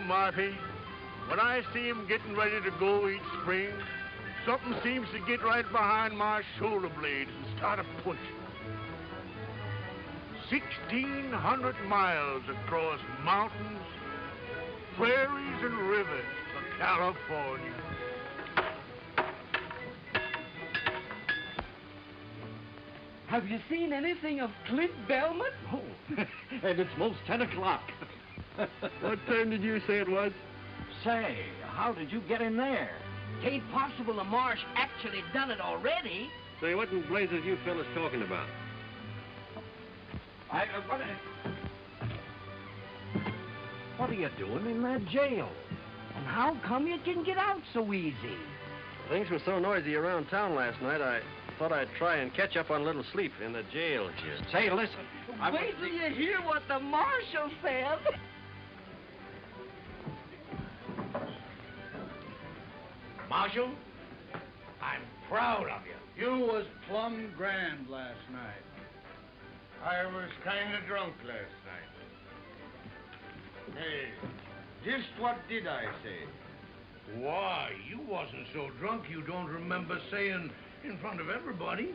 Marty. When I see him getting ready to go each spring, something seems to get right behind my shoulder blades and start a pushing. 1,600 miles across mountains, prairies, and rivers for California. Have you seen anything of Clint Belmet? Oh, and it's most 10 o'clock. What time did you say it was? Say, how did you get in there? Tain't possible the marsh actually done it already. Say, what in blazes you fellas talking about? What are you doing in that jail? And how come you can get out so easy? Things were so noisy around town last night, I thought I'd try and catch up on a little sleep in the jail here. Say, listen. Wait till you hear what the marshal said. Marshal, I'm proud of you. You was plumb grand last night. I was kind of drunk last night. Hey, just what did I say? Why, you wasn't so drunk you don't remember saying in front of everybody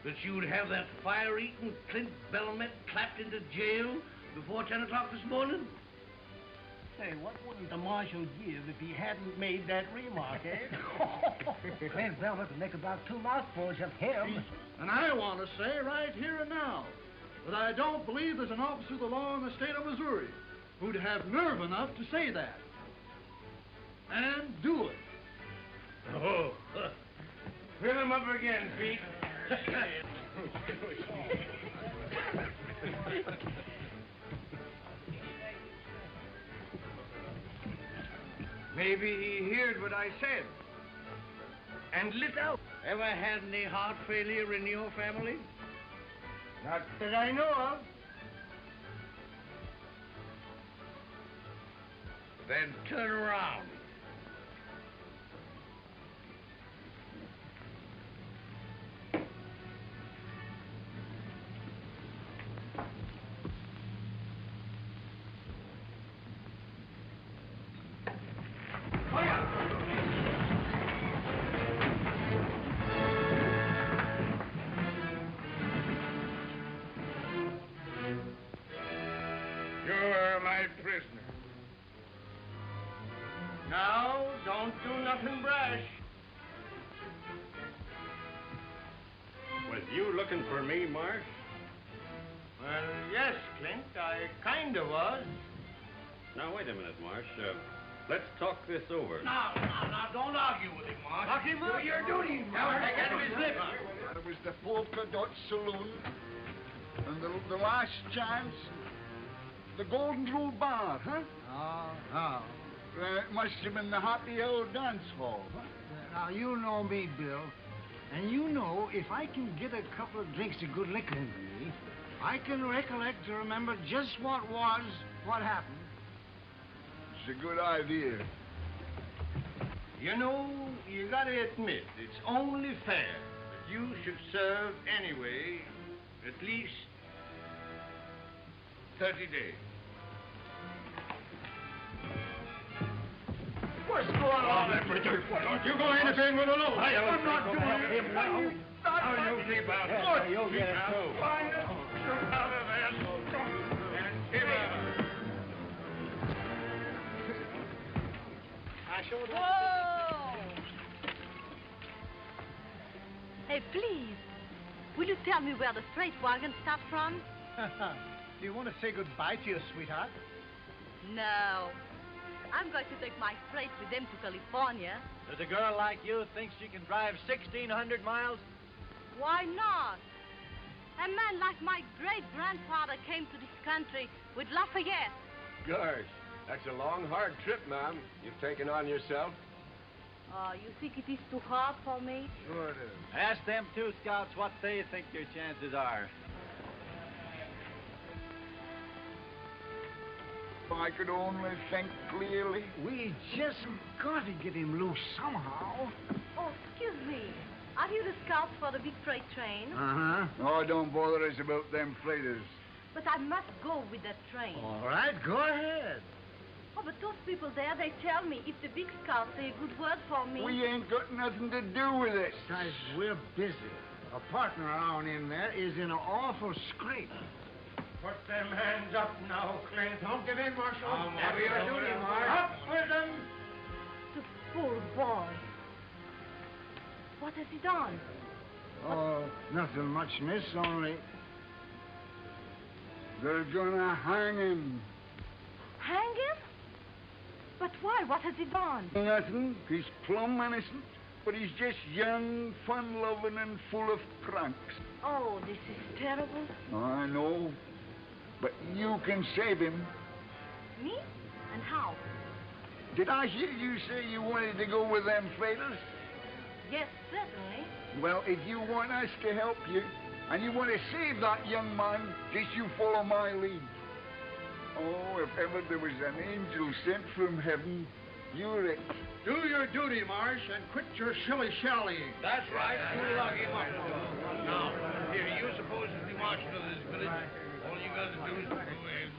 that you'd have that fire-eating Clint Belmet clapped into jail before 10 o'clock this morning? Say, what wouldn't the marshal give if he hadn't made that remark, eh? Clint Belmet would make about 2 mouthfuls of him. And I want to say right here and now that I don't believe there's an officer of the law in the state of Missouri who'd have nerve enough to say that. And do it. Oh, fill him up again, Pete. Maybe he heard what I said and lit out. Ever had any heart failure in your family? Not that I know of. Then turn around. You're my prisoner. Now, don't do nothing brash. Was you looking for me, Marsh? Well, yes, Clint, I kinda was. Now, wait a minute, Marsh. Let's talk this over. Now, don't argue with him, Marsh. Lock him up. Do your duty, Marsh. Take out of his lips. There was the polka dot saloon, and the last chance, the Golden Rule Bar, huh? Oh. It must have been the Happy Old Dance Hall, huh? Now, you know me, Bill. And you know, if I can get a couple of drinks of good liquor into me, I can recollect to remember just what happened. It's a good idea. You know, you gotta admit, it's only fair that you should serve anyway at least 30 days. What's going on there, Richard? Don't you go anything with a load. I'm not doing it. Now you keep out. Good. You'll get it, too. Find it. Shoot out of there. And give it. Whoa! Hey, please, will you tell me where the freight wagon stopped from? Do you want to say goodbye to your sweetheart? No. I'm going to take my freight with them to California. Does a girl like you think she can drive 1,600 miles? Why not? A man like my great-grandfather came to this country with Lafayette. Gosh, that's a long, hard trip, ma'am, you've taken on yourself. Oh, you think it is too hard for me? Sure it is. Ask them 2 scouts what they think your chances are. If I could only think clearly. We just got to get him loose somehow. Oh, excuse me. Are you the scouts for the big freight train? Uh-huh. Oh, don't bother us about them freighters. But I must go with that train. All right, go ahead. Oh, but those people there, they tell me if the big scouts say a good word for me. We ain't got nothing to do with it. Besides, we're busy. A partner of ours in there is in an awful scrape. Put them hands up now, Clint. Don't give in, Marshal. Have your duty, Mark. Up with them! The poor boy. What has he done? Oh, nothing much, miss, only they're gonna hang him. Hang him? But why? What has he done? Nothing. He's plumb innocent, but he's just young, fun-loving, and full of pranks. Oh, this is terrible. I know, but you can save him. Me? And how? Did I hear you say you wanted to go with them freighters? Yes, certainly. Well, if you want us to help you, and you want to save that young man, just you follow my lead. Oh, if ever there was an angel sent from heaven, you're it. Do your duty, Marsh, and quit your shilly-shallying. That's right. You lock him up. Now, here, you supposedly marshal of this village. All you got to do is go in.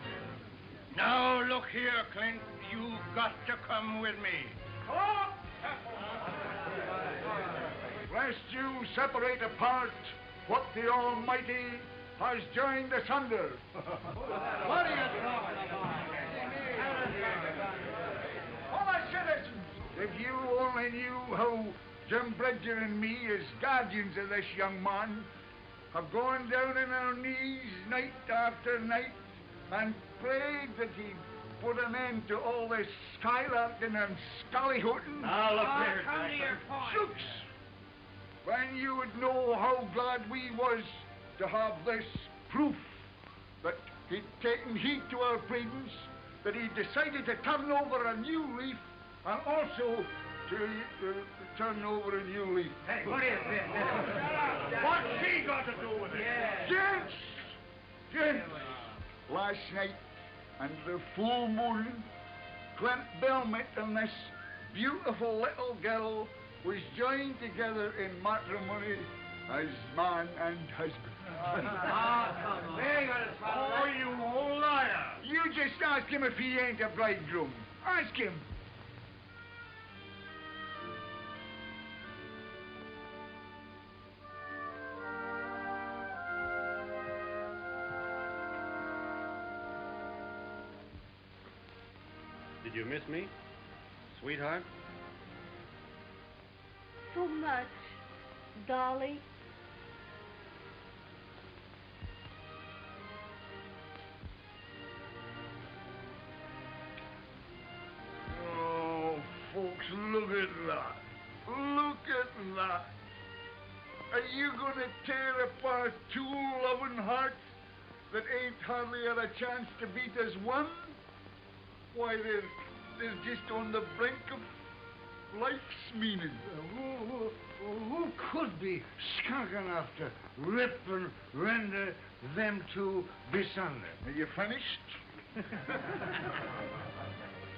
Now, look here, Clint. You've got to come with me. Lest you separate apart what the Almighty has joined asunder. What are you talking about? Fellow citizens, if you only knew how Jim Bridger and me, as guardians of this young man, have gone down on our knees night after night and prayed that he'd put an end to all this skylarking and scallyhooting. Now, look here. Come to your point. Shooks! When you would know how glad we was to have this proof that he'd taken heed to our pleadings, that he decided to turn over a new leaf, and also to turn over a new leaf. Hey, what is this? What's she got to do with it? Yeah. Gents! Last night, under the full moon, Clint Belmet and this beautiful little girl was joined together in matrimony as man and husband. Very good, Oh, you old liar! You just ask him if he ain't a bridegroom. Ask him. Did you miss me, sweetheart? So much, Dolly. Oh, folks, look at that. Look at that. Are you going to tear apart two loving hearts that ain't hardly had a chance to beat as one? Why, they're just on the brink of life's meaning. Who could be skunk enough to rip and render them two bisunder? Are you finished?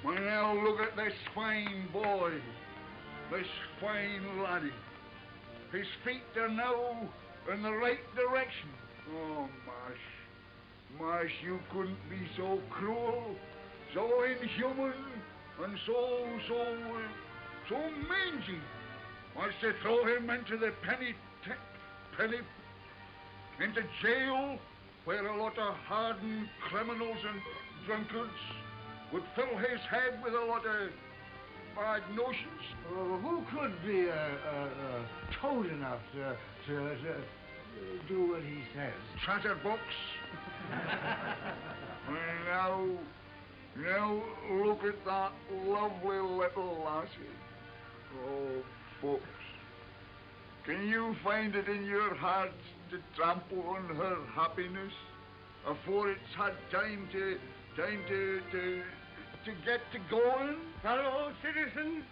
Well, now look at this fine boy, this fine laddie. His feet are now in the right direction. Oh, Marsh, you couldn't be so cruel, so inhuman, and so mangy. Wants to throw him into the into jail, where a lot of hardened criminals and drunkards would fill his head with a lot of bad notions. Who could be toad enough to do what he says? Chatterbox. Now look at that lovely little lassie. Oh, folks, can you find it in your hearts to trample on her happiness afore it's had time to get to going? Fellow citizens,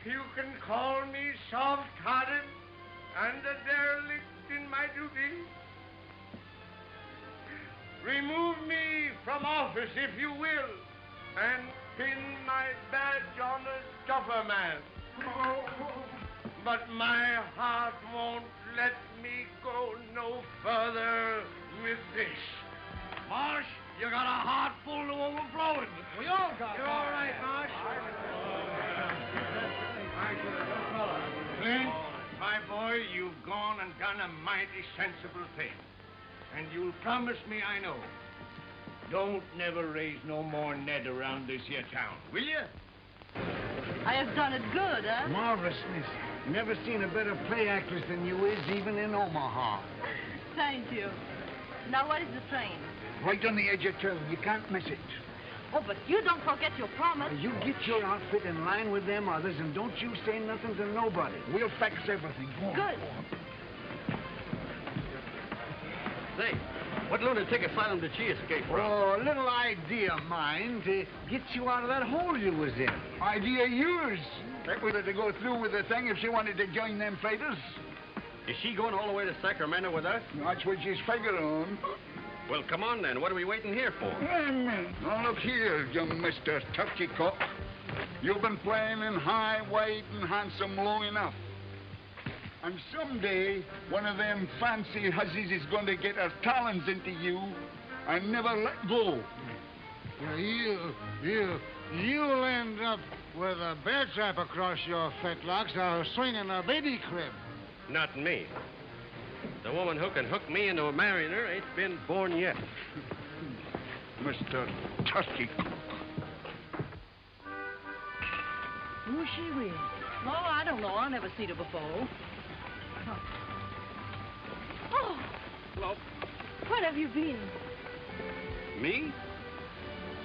you can call me soft-hearted and a derelict in my duty. Remove me from office, if you will, and pin my badge on a tougher man. But my heart won't let me go no further with this. Marsh, You got a heart full to overflowing. We all got You're all right, Marsh. Clint, my boy, you've gone and done a mighty sensible thing. And you'll promise me, I know, don't never raise no more Ned around this here town, will you? I have done it good, huh? Marvelous, miss. Never seen a better play actress than you is, even in Omaha. Thank you. Now, what is the train? Right on the edge of town. You can't miss it. Oh, but you don't forget your promise. You get your outfit in line with them others, and don't you say nothing to nobody. We'll fix everything. Go on. Good. Say, what lunatic asylum did she escape from? Oh, a little idea of mine to get you out of that hole you was in. Idea of yours? That was to go through with the thing if she wanted to join them fighters. Is she going all the way to Sacramento with us? That's what she's figuring on. Well, come on then. What are we waiting here for? Now, look here, young Mr. Touchy-Cock. You've been playing in high, white, and handsome long enough. And someday, one of them fancy hussies is going to get her talons into you and never let go. You'll end up with a bear trap across your fetlocks or swinging a baby crib. Not me. The woman who can hook me into marrying her ain't been born yet. Mr. Touchy-Cock. Who's she with? Oh, I don't know. I never seen her before. Oh. Hello. Where have you been? Me?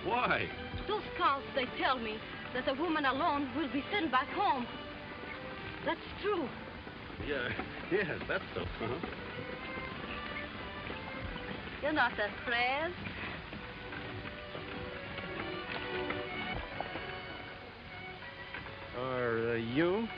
Why? Those scouts, they tell me that a woman alone will be sent back home. That's true. Yeah, yes, that's so. Uh-huh. You're not afraid? Are you?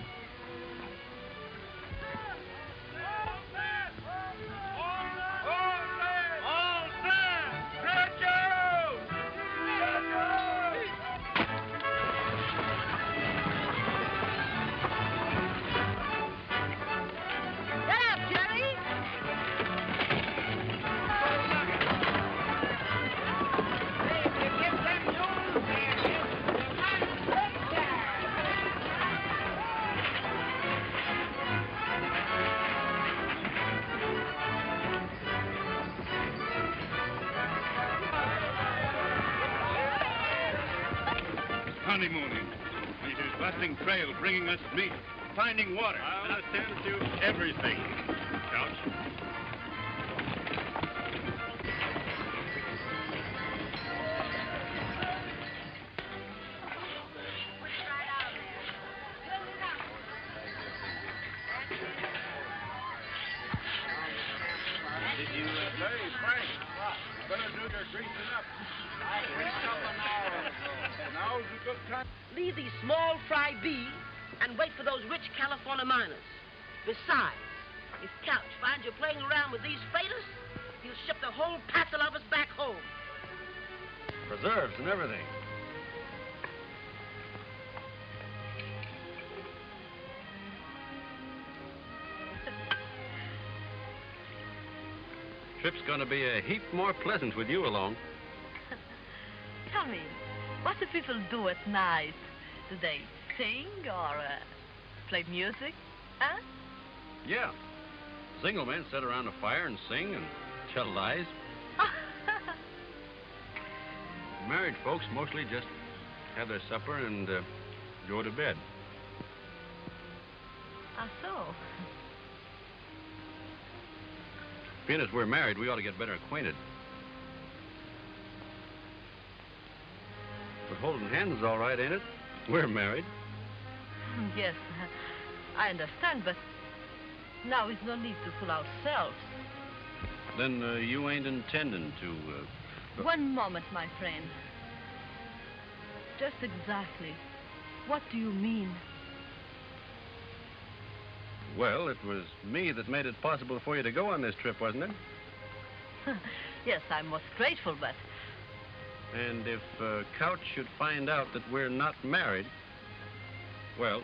Honeymooning. It is busting trail, bringing us meat, finding water. I'll attend to everything, Couch. Hey, Frank, you better do your greasing up. Now's a good time. Leave these small fry be and wait for those rich California miners. Besides, if Couch finds you playing around with these faders, he'll ship the whole passel of us back home. Preserves and everything. Trip's gonna be a heap more pleasant with you along. Tell me, what do people do at night? Do they sing or play music? Huh? Yeah. Single men sit around a fire and sing and tell lies. Married folks mostly just have their supper and go to bed. Ah, so? Being as we're married, we ought to get better acquainted. But holding hands is all right, ain't it? We're married. Yes, I understand, but now is no need to fool ourselves. Then you ain't intending to... One moment, my friend. Just exactly. What do you mean? Well, it was me that made it possible for you to go on this trip, wasn't it? Yes, I'm most grateful, but... And if Couch should find out that we're not married, well,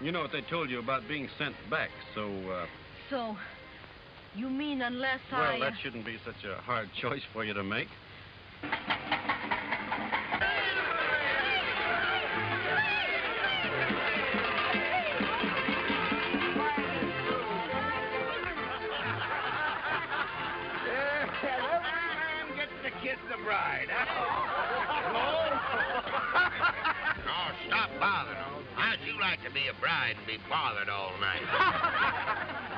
you know what they told you about being sent back, so... So, you mean unless Well, that shouldn't be such a hard choice for you to make. kiss the bride, huh? Oh, stop bothering. How'd you like to be a bride and be bothered all night?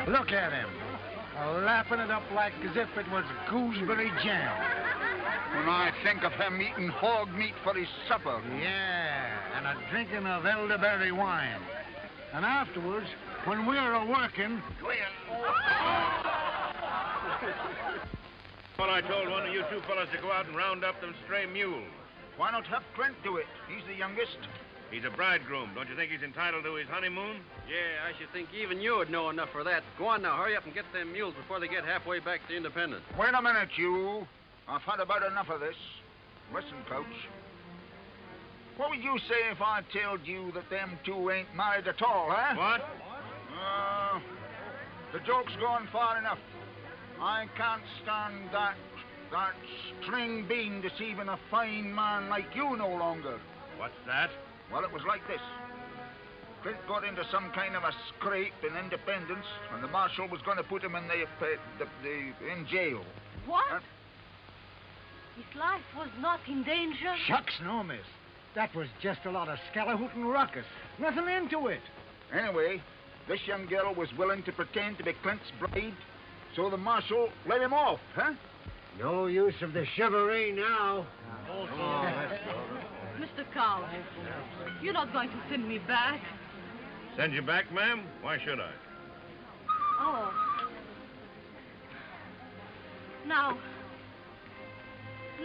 Look at him. Lapping it up like as if it was gooseberry jam. When I think of him eating hog meat for his supper. Yeah, and a drinking of elderberry wine. And afterwards, when we're a-working... Well, I told one of you two fellas to go out and round up them stray mules. Why not have Clint do it? He's the youngest. He's a bridegroom. Don't you think he's entitled to his honeymoon? Yeah, I should think even you would know enough for that. Go on now, hurry up and get them mules before they get halfway back to Independence. Wait a minute, you. I've had about enough of this. Listen, Coach. What would you say if I told you that them two ain't married at all, huh? What? The joke's gone far enough. I can't stand that string bean deceiving a fine man like you no longer. What's that? Well, it was like this. Clint got into some kind of a scrape in Independence, and the marshal was going to put him in in jail. What? His life was not in danger? Shucks, no, miss. That was just a lot of scalahootin' ruckus. Nothing into it. Anyway, this young girl was willing to pretend to be Clint's bride, so the marshal let him off, huh? No use of the chivalry now. Mr. Cowles, you're not going to send me back. Send you back, ma'am? Why should I? Oh. Now,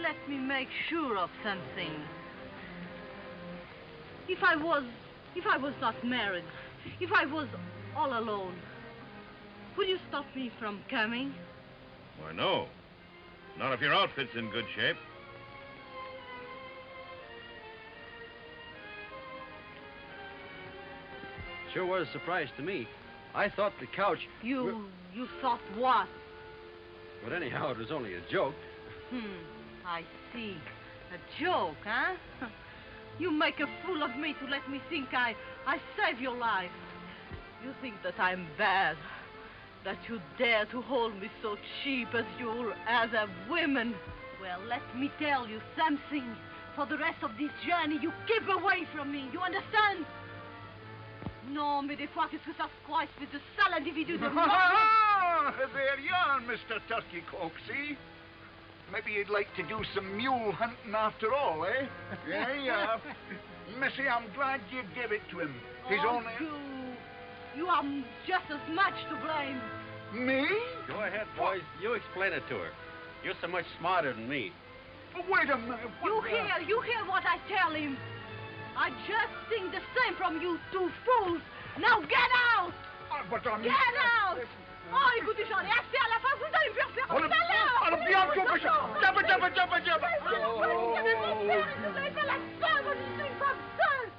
let me make sure of something. If I was not married, if I was all alone, would you stop me from coming? Why, no. Not if your outfit's in good shape. Sure was a surprise to me. I thought the couch... You thought what? But anyhow, it was only a joke. I see. A joke, huh? You make a fool of me to let me think I saved your life. You think that I'm bad, that you dare to hold me so cheap as a woman. Well, let me tell you something. For the rest of this journey, you keep away from me. You understand? Non, mais des fois, qu'est-ce que ça se croit, espèce de sale individu de mort? There you are, Mr. Turkey Coke, see? Maybe you'd like to do some mule hunting after all, eh? Yeah. Missy, I'm glad you gave it to him. He's only... You are just as much to blame. Me? Go ahead, boys. You explain it to her. You're so much smarter than me. Wait a minute. You hear what I tell him. I just think the same from you two fools. Now get out! Get out! Oh, écoutez, j'en ai assez à la fin. Vous allez me faire faire un salaire! Bien, jump! Vous allez faire la seule, moi je suis une femme seule!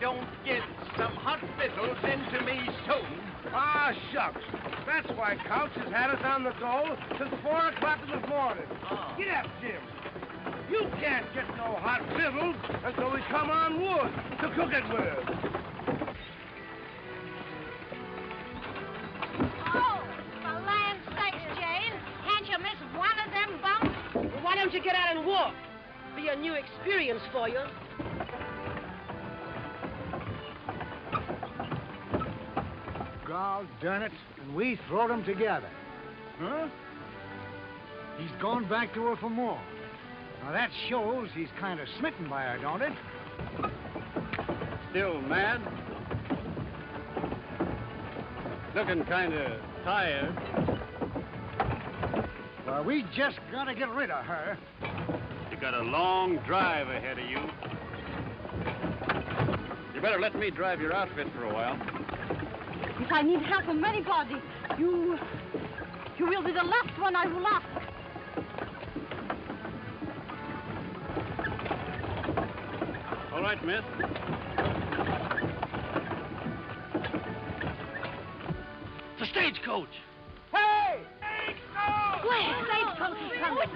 Don't get some hot victuals into me soon. Ah, shucks. That's why Couch has had us on the go since 4 o'clock in the morning. Get up, Jim. You can't get no hot victuals until we come on wood to cook it with. Oh, for land's sakes, Jane. Can't you miss one of them bumps? Well, why don't you get out and walk? Be a new experience for you. God darn it, and we throwed them together. Huh? He's gone back to her for more. Now that shows he's kind of smitten by her, don't it? Still mad? Looking kind of tired. Well, we just got to get rid of her. You got a long drive ahead of you. You better let me drive your outfit for a while. If I need help from anybody, you will be the last one I will ask. All right, miss. The stagecoach. Hey! Stagecoach! Where? Stagecoach? coach is coming.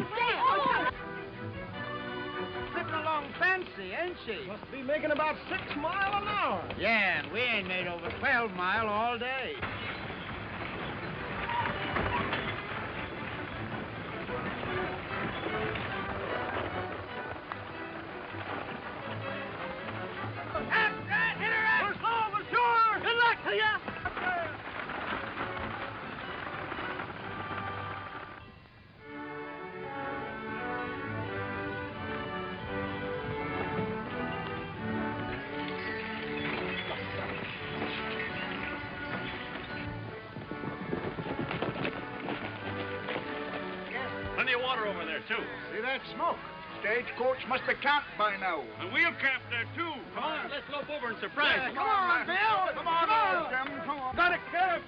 Slipping along fancy, ain't she? Must be making about 6 miles an hour. Yeah, and we ain't made over 12 mile all day. Plenty of water over there, too. See that smoke? Stagecoach must be camped by now. And we'll camp there, too. Come on, let's lope over and surprise them. Come on, Bill. Come on, Jim. Come on. Got it, Kev.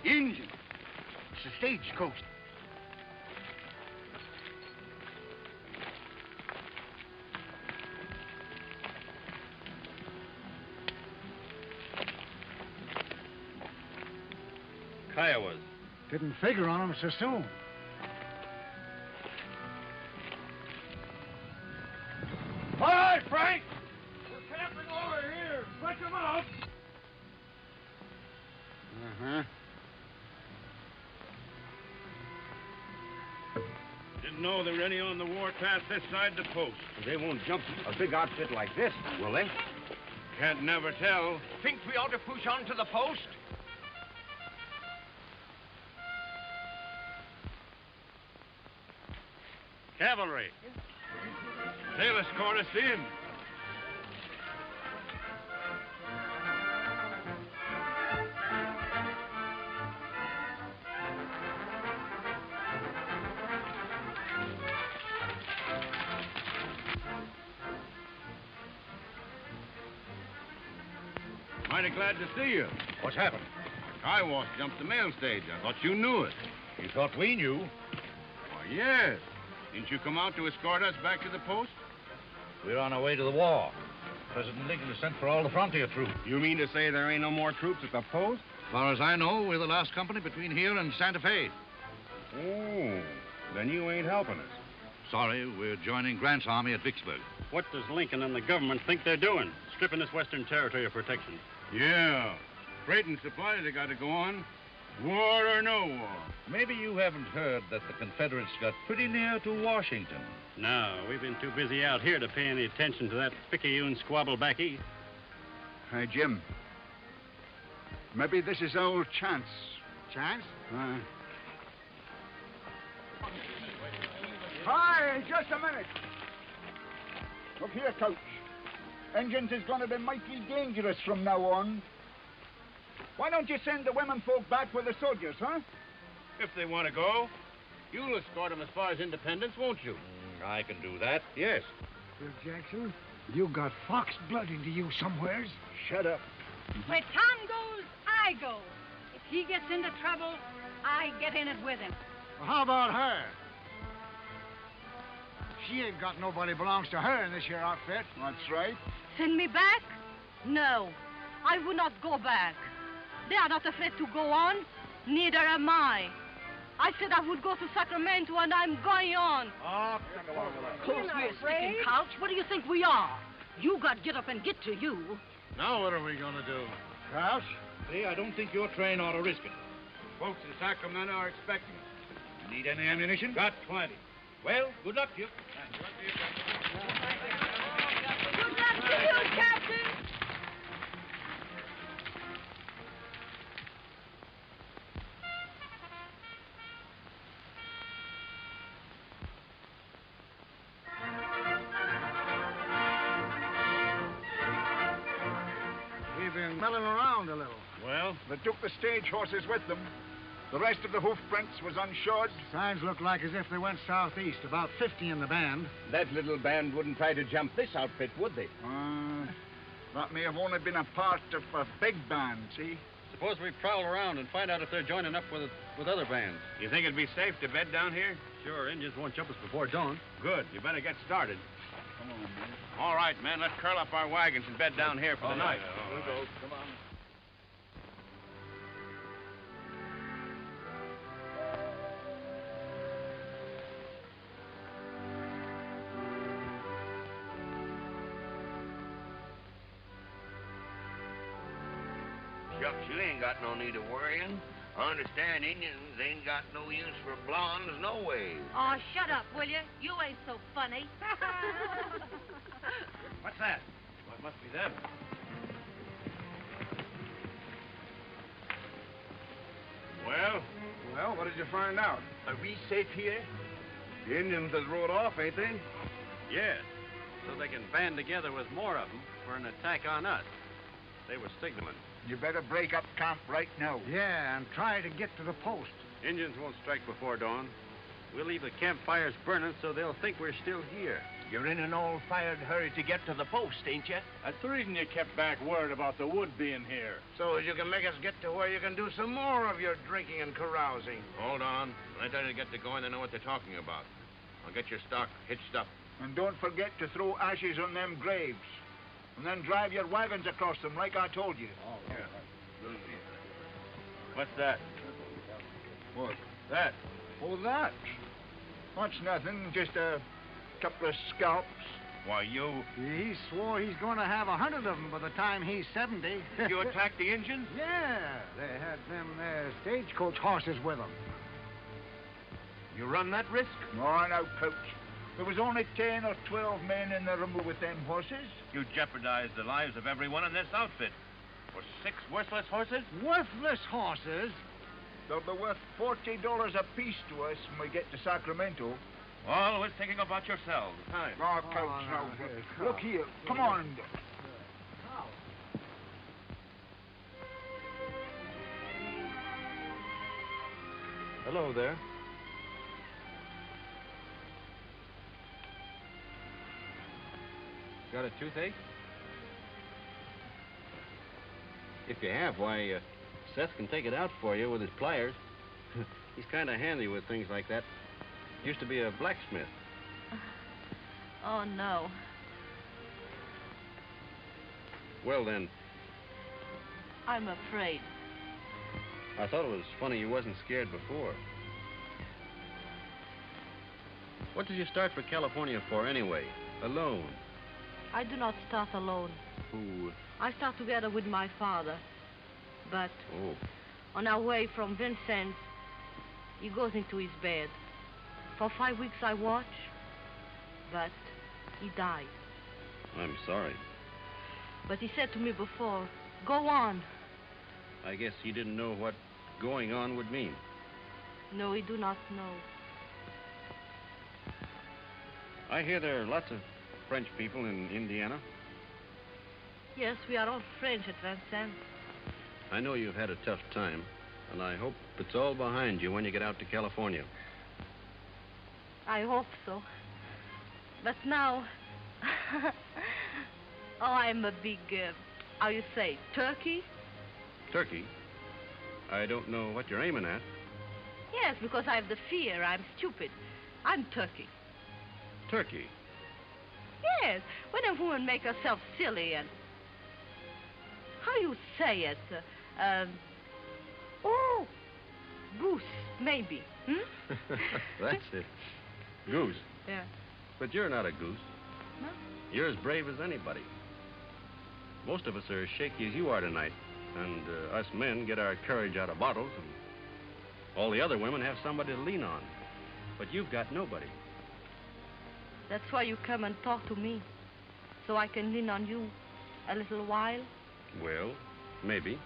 Engine. It's a stagecoach. Kiowas. Didn't figure on them so soon. All right, Frank. We're camping over here. Stretch them out. Uh-huh. Didn't know there were any on the warpath this side the post. They won't jump a big outfit like this, will they? Can't never tell. Think we ought to push on to the post? Cavalry. They'll escort us in. Mighty glad to see you. What's happened? Kiowas jumped the mail stage. I thought you knew it. You thought we knew? Why, yes. Didn't you come out to escort us back to the post? We're on our way to the war. President Lincoln has sent for all the frontier troops. You mean to say there ain't no more troops at the post? As far as I know, we're the last company between here and Santa Fe. Oh, then you ain't helping us. Sorry, we're joining Grant's army at Vicksburg. What does Lincoln and the government think they're doing? Stripping this western territory of protection. Yeah. Freight and supplies they got to go on. War or no war. Maybe you haven't heard that the Confederates got pretty near to Washington. No, we've been too busy out here to pay any attention to that picayune squabble back east. Hey, Jim. Maybe this is our chance. Chance? Hi, just a minute. Look here, Coach. Engines is going to be mighty dangerous from now on. Why don't you send the women folk back with the soldiers, huh? If they want to go, you'll escort them as far as Independence, won't you? I can do that, yes. Bill Jackson, you got fox blood into you somewheres. Shut up. Where Tom goes, I go. If he gets into trouble, I get in it with him. Well, how about her? She ain't got nobody belongs to her in this here outfit. That's right. Send me back? No, I will not go back. They are not afraid to go on. Neither am I. I said I would go to Sacramento, and I'm going on. Oh, Close here, sticking couch. What do you think we are? You got get up and get to you. Now what are we going to do? Crouch? See, I don't think your train ought to risk it. Folks in Sacramento are expecting us. Need any ammunition? Got plenty. Well, good luck to you. Good luck to you, Captain. We've been milling around a little. Well, They took the stage horses with them. The rest of the hoof prints was unshod. Signs look like as if they went southeast, about 50 in the band. That little band wouldn't try to jump this outfit, would they? That may have only been a part of a big band, see? suppose we prowl around and find out if they're joining up with other bands. You think it'd be safe to bed down here? Sure, Indians won't jump us before dawn. Good. You better get started. Come on, man. All right, men. Let's curl up our wagons and bed down here for the night. We'll go. Come on. Shucks, you ain't got no need of worrying. I understand Indians ain't got no use for blondes no way. Oh, shut up, will you? You ain't so funny. What's that? Well, it must be them. Well? Well, what did you find out? Are we safe here? The Indians has rode off, ain't they? Yes. So they can band together with more of them for an attack on us. They were signaling. You better break up camp right now. Yeah, and try to get to the post. Indians won't strike before dawn. We'll leave the campfires burning so they'll think we're still here. You're in an all-fired hurry to get to the post, ain't you? That's the reason you kept back word about the wood being here. So as you can make us get to where you can do some more of your drinking and carousing. Hold on. When I tell you to get to going, they know what they're talking about. I'll get your stock hitched up. And don't forget to throw ashes on them graves. And then drive your wagons across them like I told you. Oh, yeah. What's that? What? That. Oh, that? That's nothing, just a couple of scalps. Why, you... He swore he's going to have 100 of them by the time he's 70. You attacked the Indians? Yeah, they had them stagecoach horses with them. You run that risk? No, now, Coach. There was only 10 or 12 men in the room with them horses. You jeopardized the lives of everyone in this outfit. For 6 worthless horses? Worthless horses? They'll be worth $40 apiece to us when we get to Sacramento. Always thinking about yourselves. Time. Oh, Coach, now. Look here. Come on. Hello there. Got a toothache? If you have, why, Seth can take it out for you with his pliers. He's kind of handy with things like that. Used to be a blacksmith. Oh, no. Well, then, I'm afraid. I thought it was funny you wasn't scared before. What did you start for California for, anyway? Alone? I do not start alone. Who? I start together with my father. But Oh. on our way from Vincent's, he goes into his bed. For 5 weeks I watch, but he died. I'm sorry. But he said to me before, go on. I guess he didn't know what going on would mean. No, he do not know. I hear there are lots of French people in Indiana. Yes, we are all French at Vincent. I know you've had a tough time, and I hope it's all behind you when you get out to California. I hope so. But now, oh, I'm a big, how you say, turkey? Turkey? I don't know what you're aiming at. Yes, because I have the fear. I'm stupid. I'm turkey. Turkey? Yes, when a woman make herself silly and... How you say it? Oh, goose, maybe. Hmm? That's it. Goose. Yeah. But you're not a goose. No? You're as brave as anybody. Most of us are as shaky as you are tonight. And us men get our courage out of bottles, and all the other women have somebody to lean on. But you've got nobody. That's why you come and talk to me, so I can lean on you a little while. Well, maybe.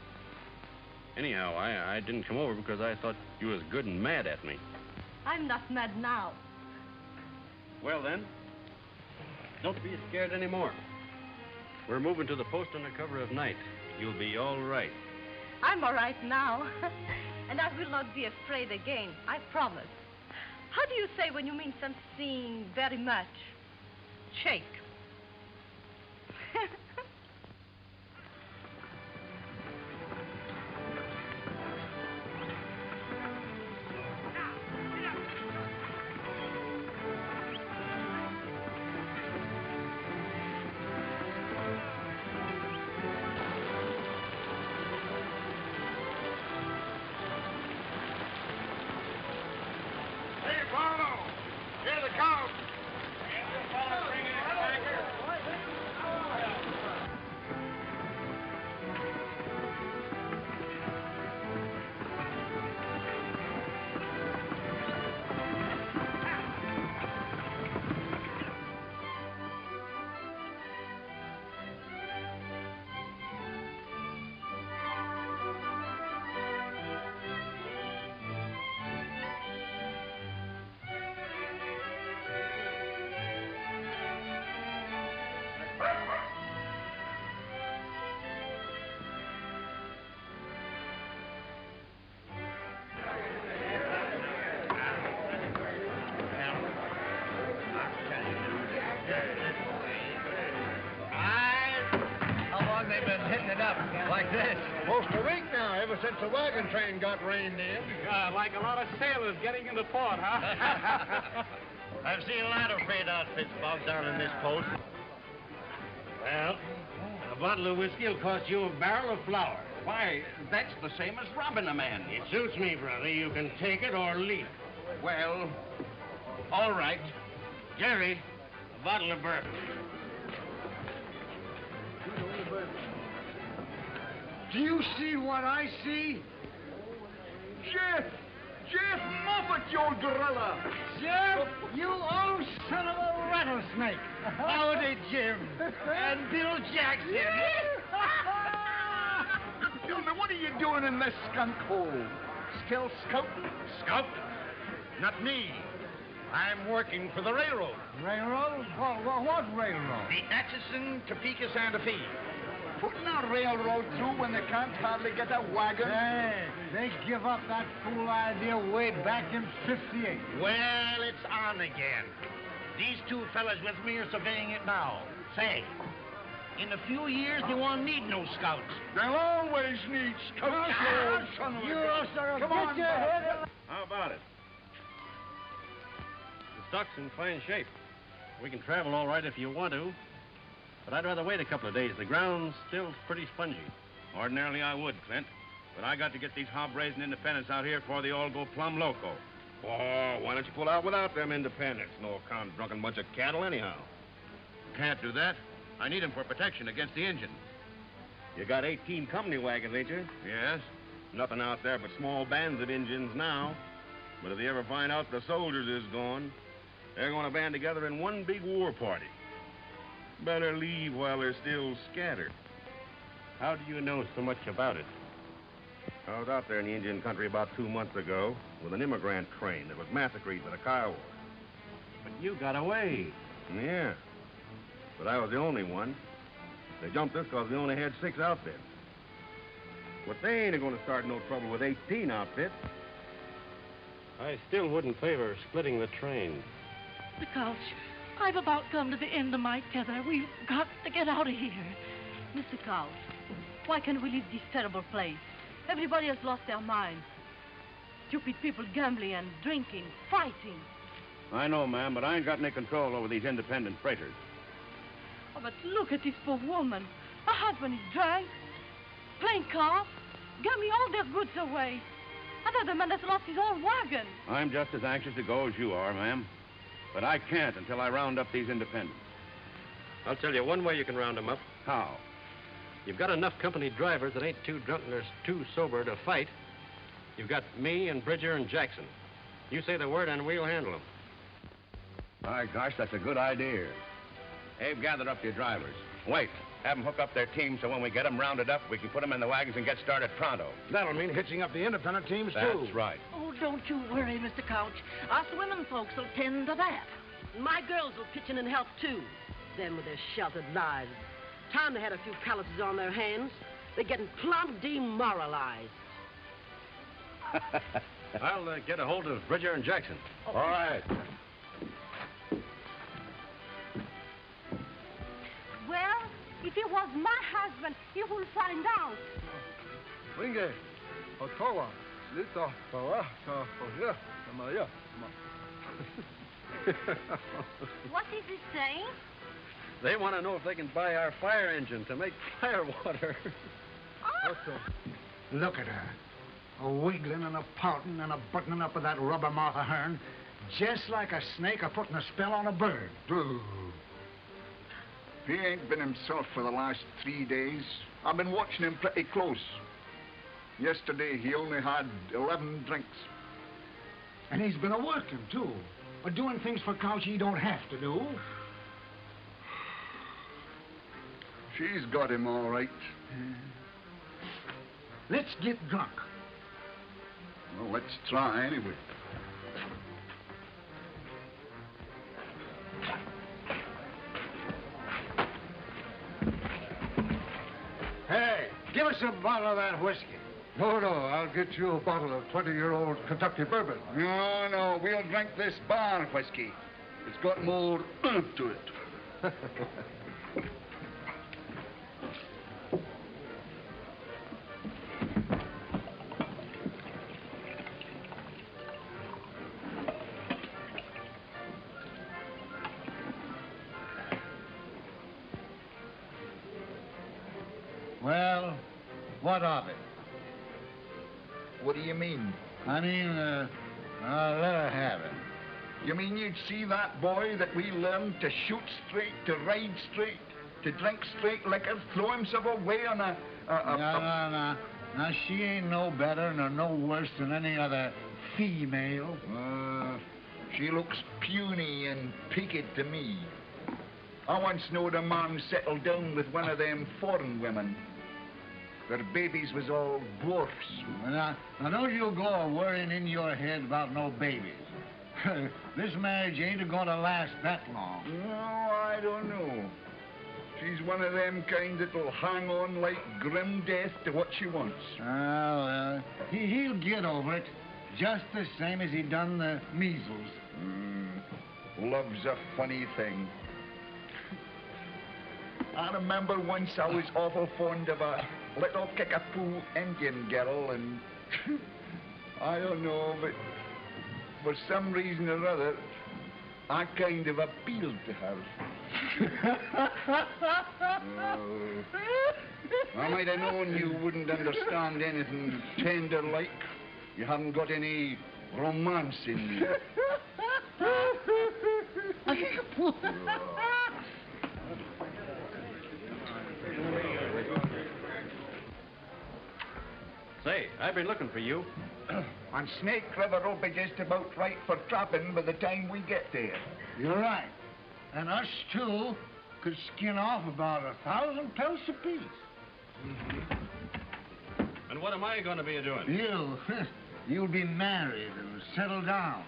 Anyhow, I didn't come over because I thought you was good and mad at me. I'm not mad now. Well, then, don't be scared anymore. We're moving to the post under cover of night. You'll be all right. I'm all right now, and I will not be afraid again, I promise. How do you say when you mean something very much? Shake. up? Like this? Most a week now, ever since the wagon train got reined in. Like a lot of sailors getting into port, huh? I've seen a lot of freight outfits bogged down in this post. Well, a bottle of whiskey will cost you a barrel of flour. Why, that's the same as robbing a man. It suits me, brother. You can take it or leave it. Well, all right. Jerry, a bottle of bourbon. Do you see what I see? Jeff! Jeff Moffat, you gorilla! Jeff, you old son of a rattlesnake. Howdy, Jim. And Bill Jackson. Gilda, what are you doing in this skunk hole? Still scouting? Scout? Not me. I'm working for the railroad. Railroad? What railroad? The Atchison, Topeka, Santa Fe. Putting a railroad through when they can't hardly get a wagon? Hey, they give up that fool idea way back in '58. Well, it's on again. These two fellas with me are surveying it now. Say, in a few years, they won't need no scouts. They'll always need scouts, you old son of a gun. Sir, Come on, your head. How about it? The stock's in fine shape. We can travel all right if you want to. But I'd rather wait a couple of days. The ground's still pretty spongy. Ordinarily, I would, Clint. But I got to get these hob-raising independents out here before they all go plumb loco. Oh, why don't you pull out without them independents? No account drunken bunch of cattle anyhow. Can't do that. I need them for protection against the engine. You got 18 company wagons, ain't you? Yes? Nothing out there but small bands of Injuns now. But if they ever find out the soldiers is gone, they're going to band together in one big war party. Better leave while they're still scattered. How do you know so much about it? I was out there in the Indian country about 2 months ago with an immigrant train that was massacred by the Kiowa. But you got away. Yeah. But I was the only one. They jumped us because we only had 6 outfits. But they ain't going to start no trouble with 18 outfits. I still wouldn't favor splitting the train. The couch. I've about come to the end of my tether. We've got to get out of here. Mr. Couch, why can't we leave this terrible place? Everybody has lost their minds. Stupid people gambling and drinking, fighting. I know, ma'am, but I ain't got any control over these independent freighters. Oh, but look at this poor woman. Her husband is drunk, playing cards, gambling all their goods away. Another man has lost his own wagon. I'm just as anxious to go as you are, ma'am. But I can't until I round up these independents. I'll tell you one way you can round them up. How? You've got enough company drivers that ain't too drunk or too sober to fight. You've got me and Bridger and Jackson. You say the word and we'll handle them. My gosh, that's a good idea. Abe, gather up your drivers. Wait, have them hook up their teams so when we get them rounded up, we can put them in the wagons and get started pronto. That'll mean hitching up the independent teams, too. That's right. Oh, don't you worry, Mr. Couch. Us women folks will tend to that. My girls will pitch in and help, too. Them with their sheltered lives. Time they had a few calluses on their hands. They're getting plumb demoralized. I'll get a hold of Bridger and Jackson. Oh. All right. Well, if it was my husband, he will find out. Ringe. Otto. Lita. What is he saying? They want to know if they can buy our fire engine to make firewater. Otto, look at her. A wiggling and a pouting and a buttoning up of that rubber mouth of hern, just like a snake a putting a spell on a bird. Ooh. He ain't been himself for the last 3 days. I've been watching him pretty close. Yesterday, he only had 11 drinks. And he's been a-working, too. But doing things for Couch he don't have to do. She's got him all right. Let's get drunk. Well, let's try anyway. Hey, give us a bottle of that whiskey. No, I'll get you a bottle of 20-year-old Kentucky bourbon. No, we'll drink this bar whiskey. It's got more oomph to it. Well, what of it? What do you mean? I mean, let her have it. You mean you'd see that boy that we learned to shoot straight, to ride straight, to drink straight liquor, throw himself away on a... No. Now, she ain't no better nor no worse than any other female. She looks puny and peaked to me. I once knowed a man settled down with one of them foreign women. Their babies was all dwarfs. Now don't you go worrying in your head about no babies. This marriage ain't going to last that long. No, I don't know. She's one of them kind that'll hang on like grim death to what she wants. Well, he'll get over it, just the same as he done the measles. Love's a funny thing. I remember once I was awful fond of a little kickapoo Indian girl, and I don't know, but for some reason or other, I kind of appealed to her. I might have known you wouldn't understand anything tender-like. You haven't got any romance in you. Say, I've been looking for you. And Snake River will be just about right for trapping by the time we get there. You're right. And us two could skin off about 1,000 pelts apiece. And what am I going to be doing? You'll be married and settle down.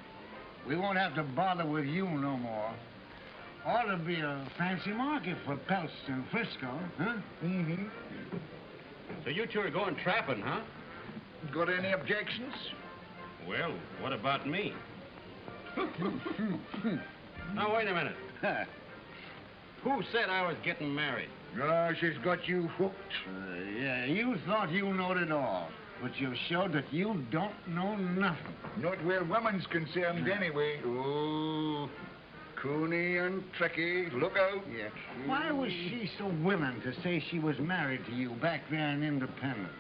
We won't have to bother with you no more. Ought to be a fancy market for pelts in Frisco, huh? So you two are going trapping, huh? Got any objections? Well, what about me? Now, wait a minute. Who said I was getting married? She's got you hooked. Yeah, you thought you knowed it all, but you've showed that you don't know nothing. Not where women's concerned, anyway. Oh, coony and tricky. Look out. Yeah. Why was she so willing to say she was married to you back there in Independence?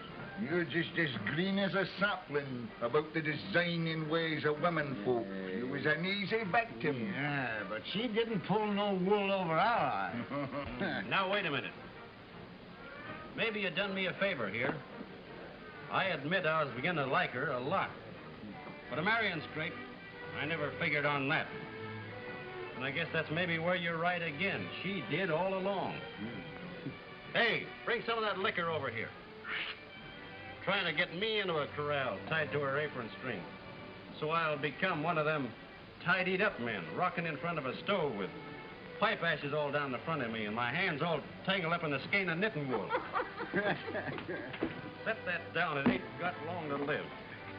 You're just as green as a sapling about the designing ways of women folk. You was an easy victim. Yeah, but she didn't pull no wool over our eyes. Now, wait a minute. Maybe you done me a favor here. I admit I was beginning to like her a lot. But a marrying straight, I never figured on that. And I guess that's maybe where you're right again. She did all along. Hey, bring some of that liquor over here. Trying to get me into a corral tied to her apron string. So I'll become one of them tidied up men rocking in front of a stove with pipe ashes all down the front of me and my hands all tangled up in a skein of knitting wool. Set that down. It ain't got long to live.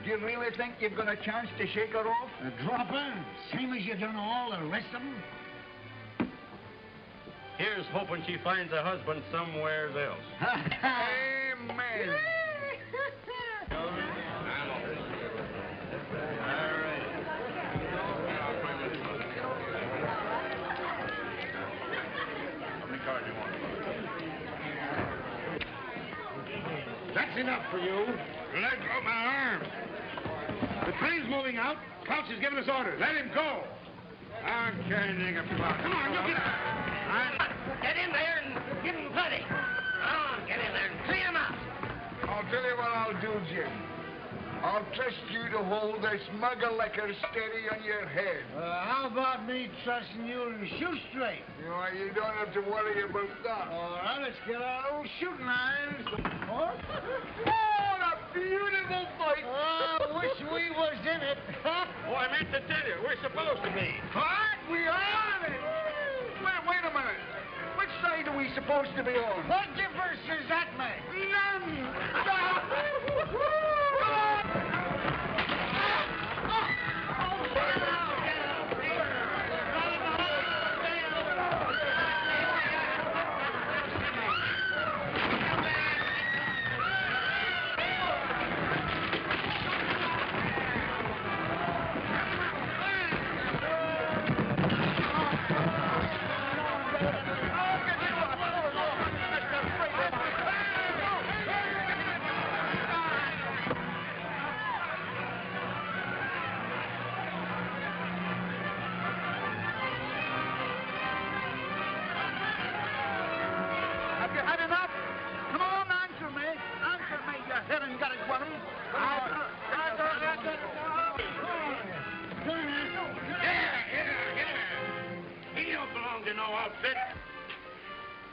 Do you really think you've got a chance to shake her off? Drop her, same as you done all the rest of them? Here's hoping she finds a husband somewhere else. Amen. That's enough for you. Let go my arms. The train's moving out. Couch is giving us orders. Let him go. I'm carrying a plot. Come on, you get out. Get in there and give him plenty. Come on, get in there and clean him out. I'll tell you what I'll do, Jim. I'll trust you to hold this mug of liquor steady on your head. How about me trusting you to shoot straight? You don't have to worry about that. All right, let's get our old shooting irons. Oh, what a beautiful fight. Wish we was in it. Oh, I meant to tell you, we're supposed to be. What? We are in it. Wait a minute. Which side are we supposed to be on? What difference does that make? None. to no outfit.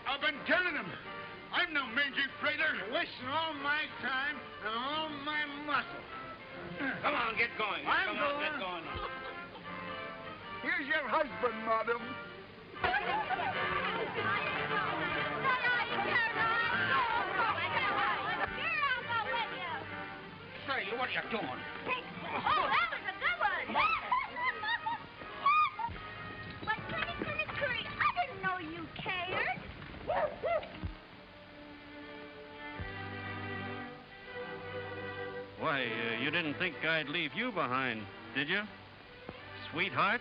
I've been telling him. I'm no mangy freighter. Wasting all my time and all my muscle. Come on, get going. I'm going. Get going. Here's your husband, madam. Say, what are you doing? Oh, that was a good one. But Curly, I didn't know you cared. Why, you didn't think I'd leave you behind, did you? Sweetheart?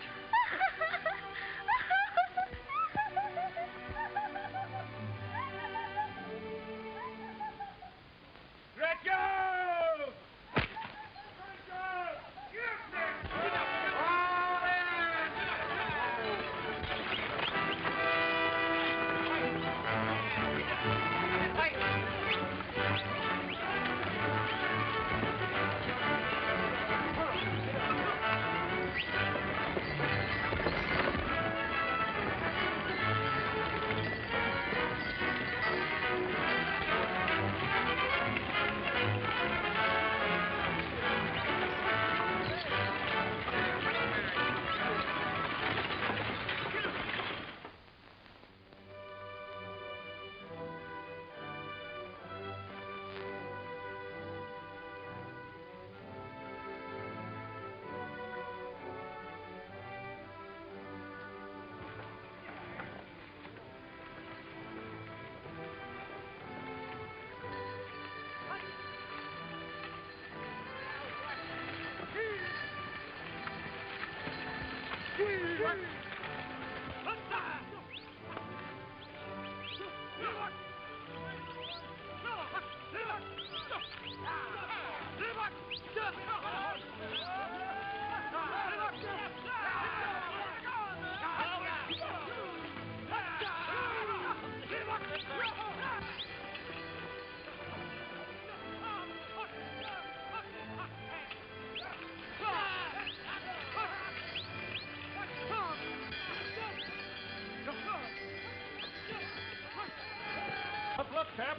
Look, Cap.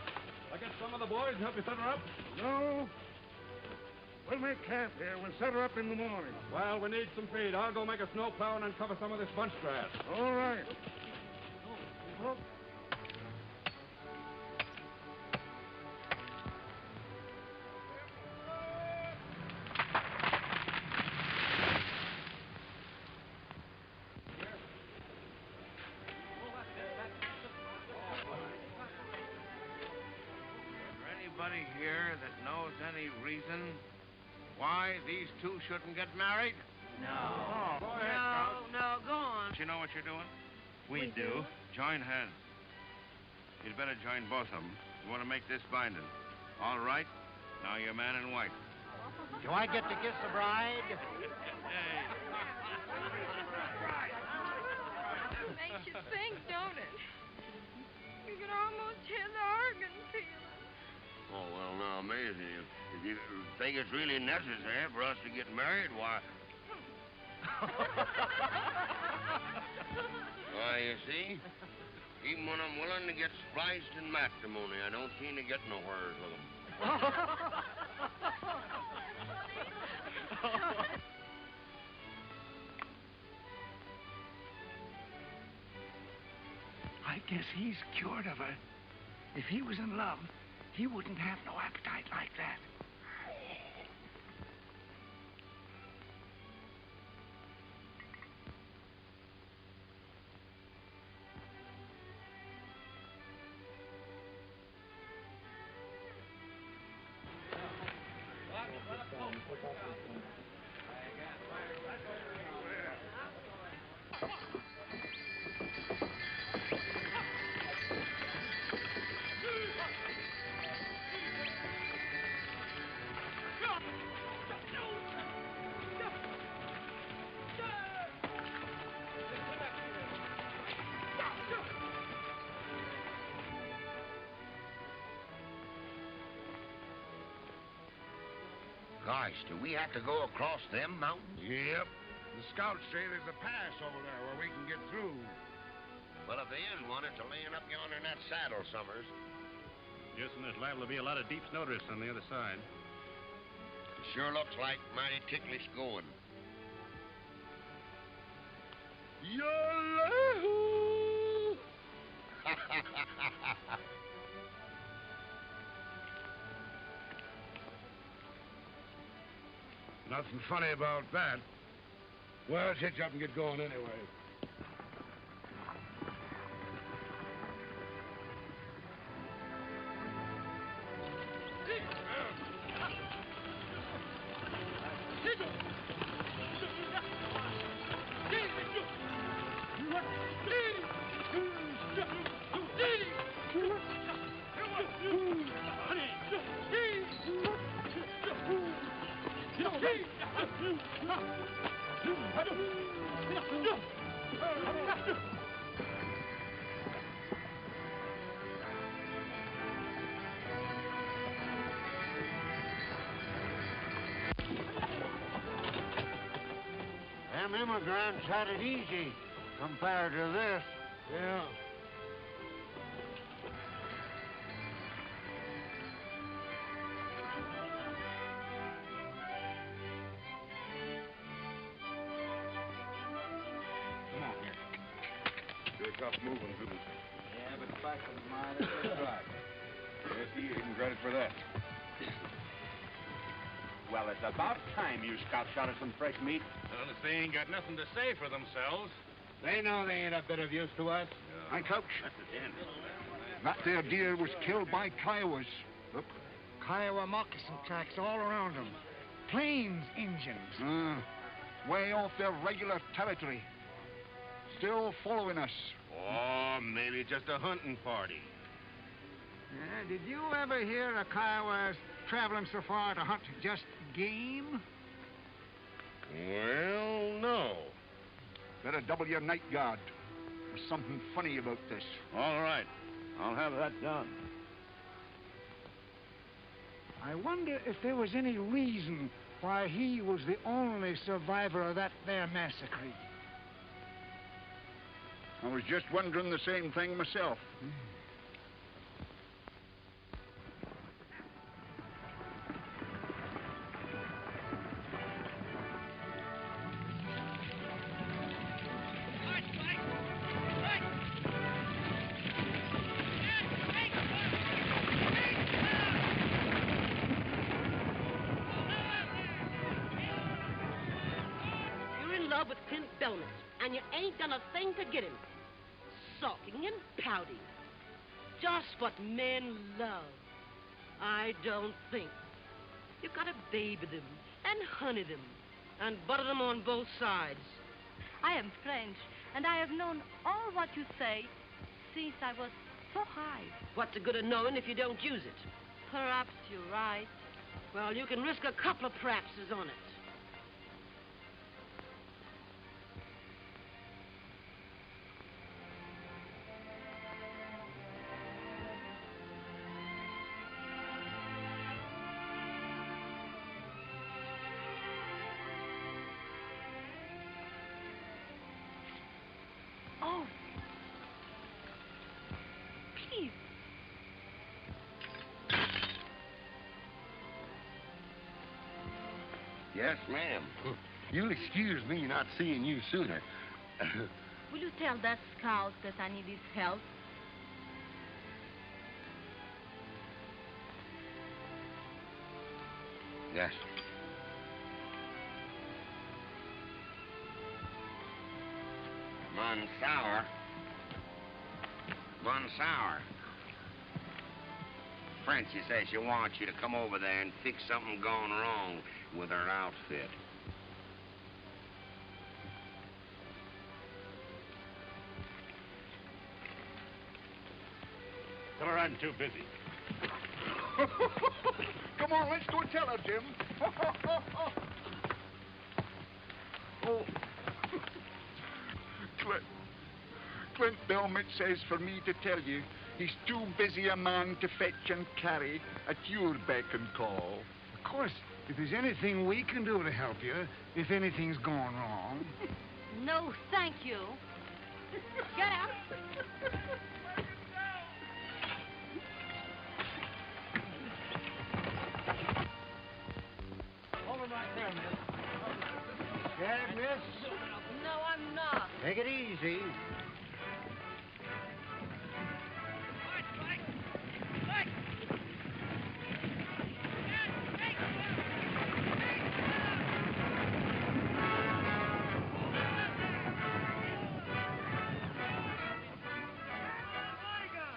I get some of the boys and help you set her up? No. We'll make camp here. We'll set her up in the morning. Well, we need some feed. I'll go make a snow plow and uncover some of this bunch grass. All right. Anybody here that knows any reason why these two shouldn't get married? No. Oh, go ahead, Scout. No, go on. You know what you're doing? We do. Join hands. You'd better join both of them. You want to make this binding. All right? Now you're man and wife. Do I get to kiss the bride? Makes you think, don't it? You can almost hear the organ pealing. Oh, well, now, Maisie, if you think it's really necessary for us to get married, why... Why, you see, even when I'm willing to get spliced in matrimony, I don't seem to get nowhere with them. I guess he's cured of her. If he was in love, he wouldn't have no appetite like that. Gosh, do we have to go across them mountains? Yep. The scouts say there's a pass over there where we can get through. Well, if there is one, it's laying up yonder in that saddle, Summers. Yes, and there's liable to be a lot of deep snow drifts on the other side. Sure looks like mighty ticklish going. Yahoo! Nothing funny about that. Well, let's hitch up and get going anyway. Them immigrants had it easy compared to this. Yeah. Come on here. Sure tough moving, too. Yeah, but the fact of the matter is that's right. Yes, he even credit for that. Well, it's about time you scouts shot us some fresh meat. Well, if they ain't got nothing to say for themselves. They know they ain't a bit of use to us. Hey, Coach. That there deer was killed by Kiowas. Look. Kiowa moccasin tracks all around them. Plains Injuns. Way off their regular territory. Still following us. Oh, maybe just a hunting party. Yeah, did you ever hear of Kiowas traveling so far to hunt just game? Well, no. Better double your night guard. There's something funny about this. All right. I'll have that done. I wonder if there was any reason why he was the only survivor of that there massacre. I was just wondering the same thing myself. You're in love with Clint Belmet, and you ain't done a thing to get him. Sulking and pouting. Just what men love. I don't think. You've got to baby them and honey them and butter them on both sides. I am French, and I have known all what you say since I was so high. What's the good of knowing if you don't use it? Perhaps you're right. Well, you can risk a couple of perhapses on it. Oh. Please. Yes, ma'am. You'll excuse me not seeing you sooner. Will you tell that scout that I need his help? Yes. Monsour. Frenchie says she wants you to come over there and fix something gone wrong with her outfit. Tell her I'm too busy. Come on, let's go tell her, Jim. Oh. Clint Belmet says for me to tell you he's too busy a man to fetch and carry at your beck and call. Of course, if there's anything we can do to help you, if anything's gone wrong. No, thank you. Get up. Hold him right there, miss. Scared, miss? No, I'm not. Take it easy.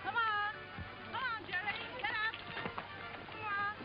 Come on. Come on, Jerry. Get up. Come on.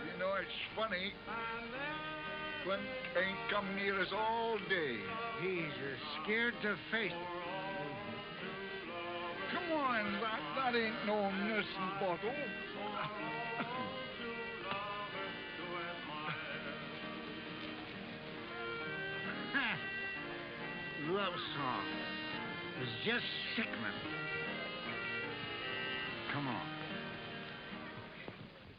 You know, it's funny. Clint ain't come near us all day. He's scared to face it. Come on, that ain't no nursing bottle. Love song. It's just sickening. Come on.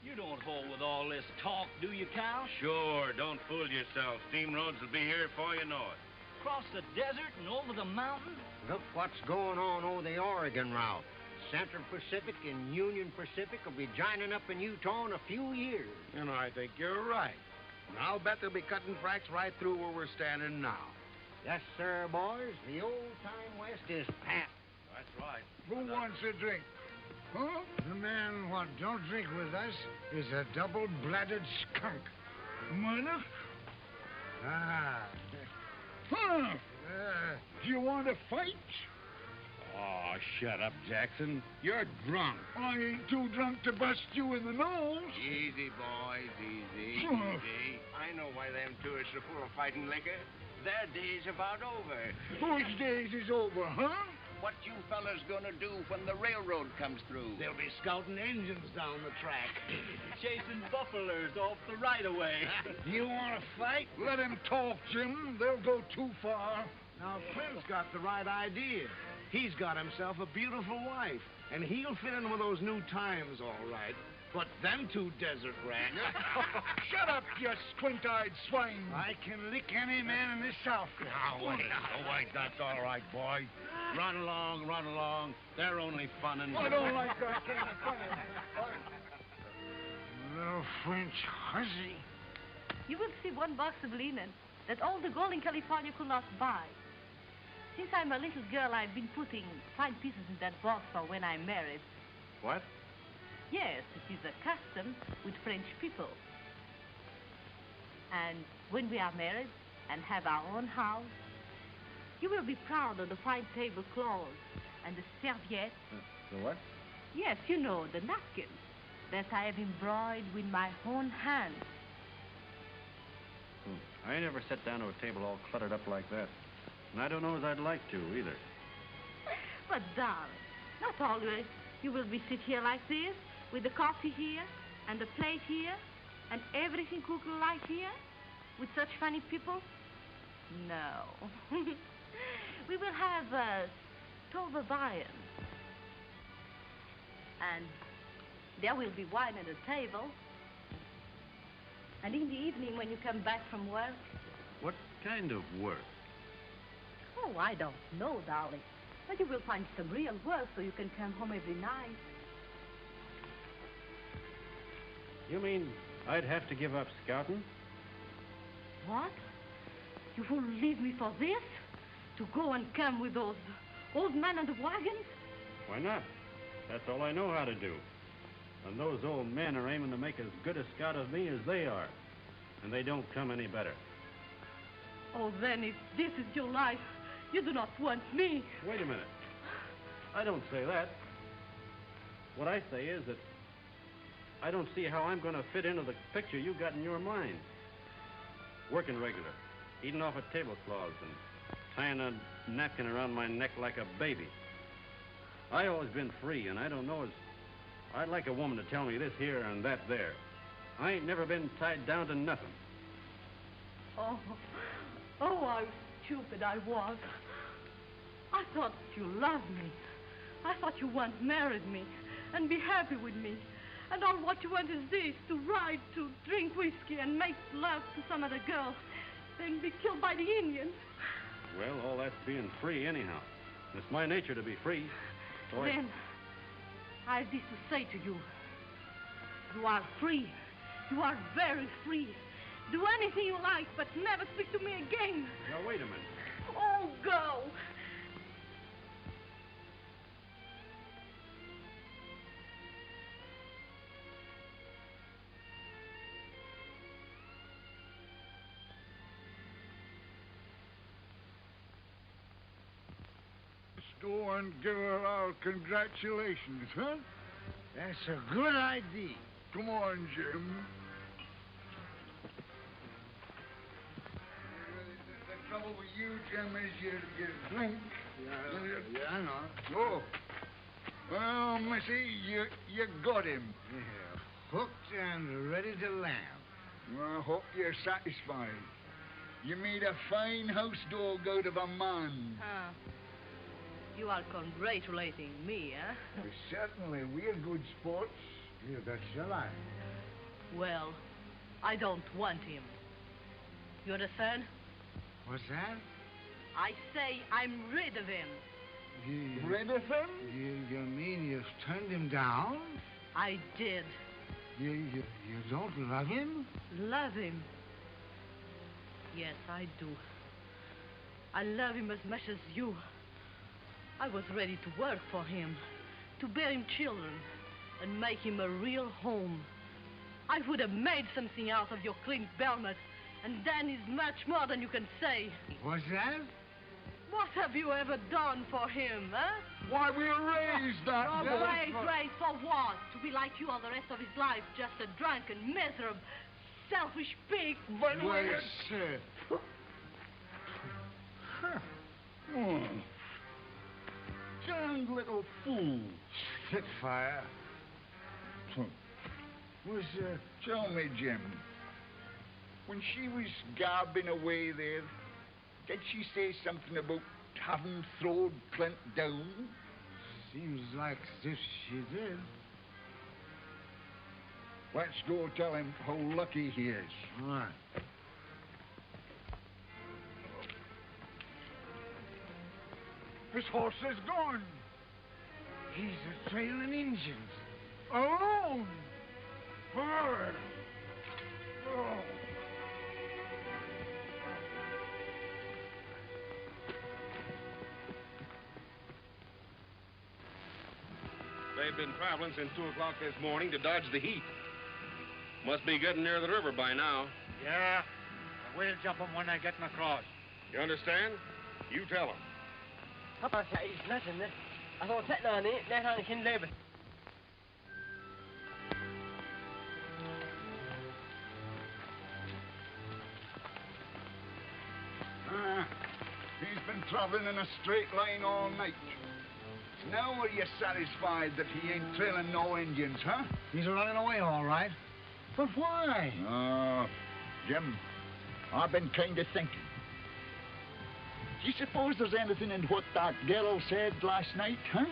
You don't hold with all this talk, do you, Cal? Sure, don't fool yourself. Steam roads will be here before you know it. Across the desert and over the mountain? Look what's going on over the Oregon route. Central Pacific and Union Pacific will be joining up in Utah in a few years. And I think you're right. And I'll bet they'll be cutting fracks right through where we're standing now. Yes, sir, boys. The old-time West is pat. That's right. Who wants a drink? Huh? The man what don't drink with us is a double-blooded skunk. Mother? Ah. Huh? Do you want to fight? Oh, shut up, Jackson. You're drunk. I ain't too drunk to bust you in the nose. Easy, boys, easy, Huh. easy. I know why them tourists are full of fighting liquor. Their day's about over. Whose days is over, huh? What you fellas gonna do when the railroad comes through? They'll be scouting engines down the track, chasing buffaloes off the right-of-way. You want to fight? Let him talk, Jim. They'll go too far. Now, Clint's got the right idea. He's got himself a beautiful wife, and he'll fit in with those new times all right. But them two desert rats... Shut up, you squint-eyed swine. I can lick any man in this South. Now, wait, that's all right, boy. Run along. They're only funning. I don't like that kind of fun. Little French hussy. You will see one box of linen that all the gold in California could not buy. Since I'm a little girl, I've been putting fine pieces in that box for when I'm married. What? Yes, it is a custom with French people. And when we are married and have our own house, you will be proud of the fine tablecloths and the serviettes. The what? Yes, you know, the napkins that I have embroidered with my own hands. I ain't never sat down to a table all cluttered up like that. And I don't know as I'd like to, either. But, darling, not always. You will be sit here like this, with the coffee here, and the plate here, and everything cooked like here, with such funny people? No. We will have a stove of iron. And there will be wine at the table. And in the evening, when you come back from work... What kind of work? Oh, I don't know, darling. But you will find some real work so you can come home every night. You mean I'd have to give up scouting? What? You won't leave me for this? To go and come with those old men on the wagons? Why not? That's all I know how to do. And those old men are aiming to make as good a scout of me as they are. And they don't come any better. Oh, then if this is your life, you do not want me. Wait a minute. I don't say that. What I say is that I don't see how I'm going to fit into the picture you got in your mind. Working regular, eating off a tablecloth, and tying a napkin around my neck like a baby. I always been free, and I don't know as I'd like a woman to tell me this here and that there. I ain't never been tied down to nothing. Oh, how stupid I was. I thought you loved me. I thought you once married me and be happy with me. And all what you want is this, to ride, to drink whiskey and make love to some other girl, then be killed by the Indians. Well, all that's being free anyhow. It's my nature to be free. So Then, I have this to say to you. You are free. You are very free. Do anything you like, but never speak to me again. Now, wait a minute. Oh, go. Let's go and give her our congratulations, huh? That's a good idea. Come on, Jim. The trouble with you, Jim, is you drink. Yeah, I know. Oh. Well, Missy, you got him. Yeah, hooked and ready to land. I hope you're satisfied. You made a fine house dog out of a man. Huh. You are congratulating me, eh? Well, certainly, we're good sports. Yeah, that's your life. Well, I don't want him. You understand? What's that? I say I'm rid of him. Rid of him? You mean you've turned him down? I did. You don't love him? Love him? Yes, I do. I love him as much as you. I was ready to work for him, to bear him children, and make him a real home. I would have made something out of your Clint Belmet, and Dan is much more than you can say. What's that? What have you ever done for him, huh? Why, we raised that Oh, boy. raised for what? To be like you all the rest of his life, just a drunken, miserable, selfish pig. But Well, wait. sir. Oh. Darned little fool. Spitfire. Tell me, Jim, when she was garbing away there, did she say something about having thrown Clint down? Seems like as if she did. Let's go tell him how lucky he is. All right. His horse is gone. He's a trailing Injuns. Alone. Her. Oh. They've been traveling since 2 o'clock this morning to dodge the heat. Must be getting near the river by now. Yeah. We'll jump them when they get across. You understand? You tell them. Papa zei iets net in, hè? Als we het nou niet, dan gaan we geen leven. He's been traveling in a straight line all night. Now are you satisfied that he ain't trailing no Indians, huh? He's running away, all right. But why? Jim, I've been kind of thinking. Do you suppose there's anything in what that girl said last night, huh?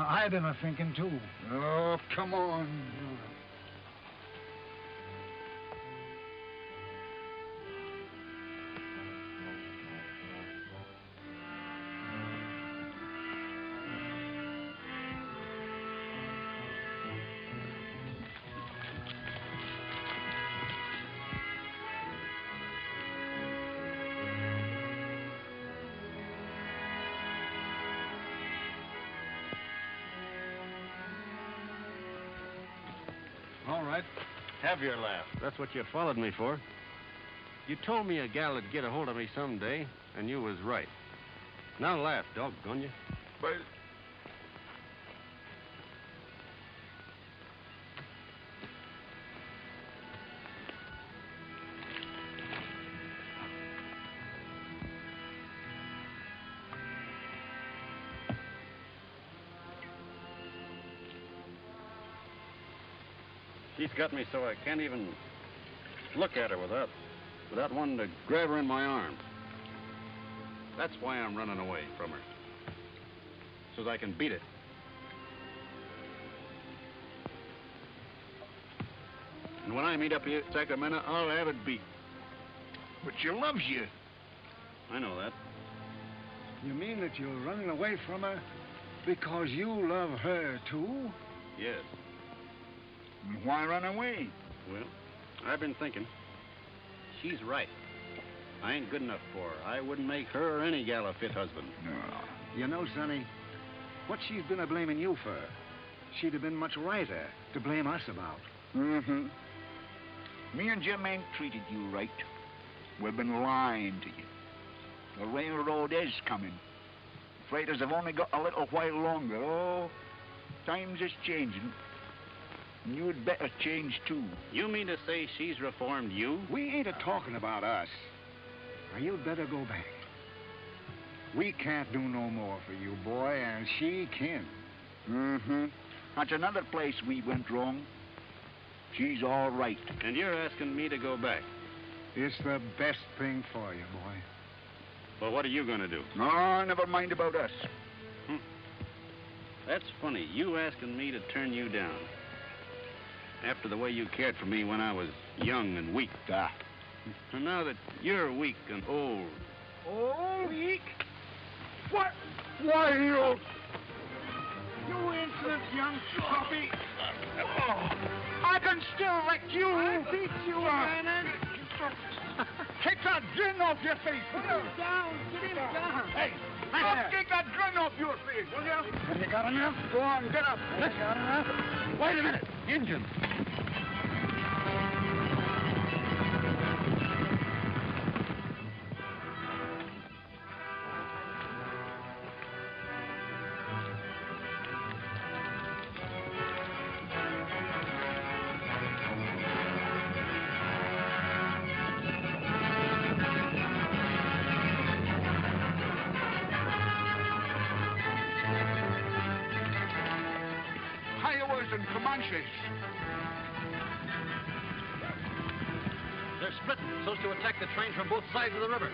I've been a-thinking, too. Oh, come on. All right. Have your laugh. That's what you followed me for. You told me a gal would get a hold of me someday, and you was right. Now laugh, doggone you. But She's got me so I can't even look at her without wanting to grab her in my arms. That's why I'm running away from her. So that I can beat it. And when I meet up here at Sacramento, I'll have it beat. But she loves you. I know that. You mean that you're running away from her because you love her, too? Yes. And why run away? Well, I've been thinking. She's right. I ain't good enough for her. I wouldn't make her or any gal a fit husband. No. You know, Sonny, what she's been a-blaming you for, she'd have been much righter to blame us about. Mm-hmm. Me and Jim ain't treated you right. We've been lying to you. The railroad is coming. Freighters have only got a little while longer. Oh, times is changing. And you'd better change, too. You mean to say she's reformed you? We ain't a-talking about us. Now, you'd better go back. We can't do no more for you, boy, and she can. Mm-hmm. That's another place we went wrong. She's all right. And you're asking me to go back? It's the best thing for you, boy. Well, what are you going to do? No, never mind about us. That's funny. You asking me to turn you down. After the way you cared for me when I was young and weak. And now that you're weak and old. Old? Weak? What? Why, you... You insolent young puppy. Oh, I can still wreck you. I beat you, Bernard. Take that grin off your face. Put him down. Get him down. Hey, take that grin off your face, will you? Have you got enough? Go on, get up. Have you got enough? Wait a minute. Injun. And Comanches. They're splitting so as to attack the train from both sides of the river.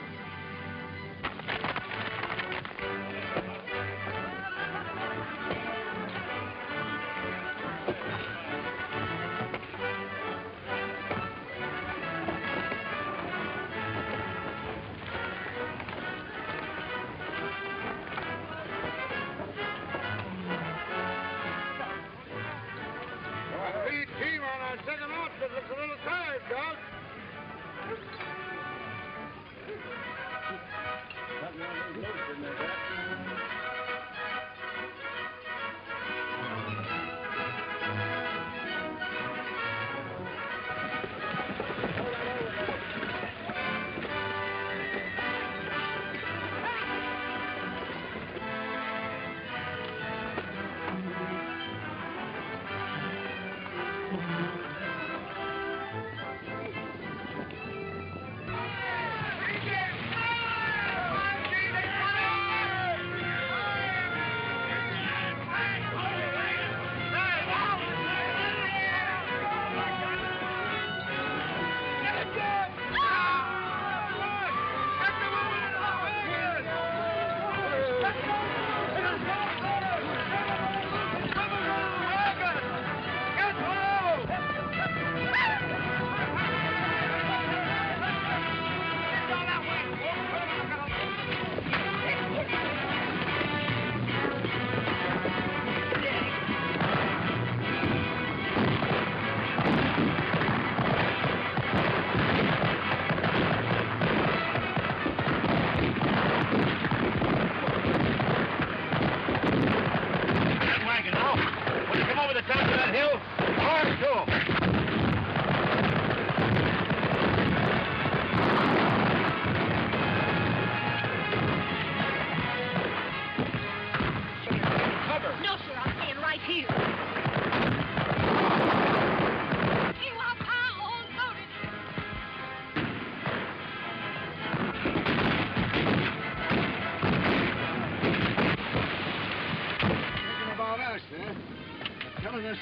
telling us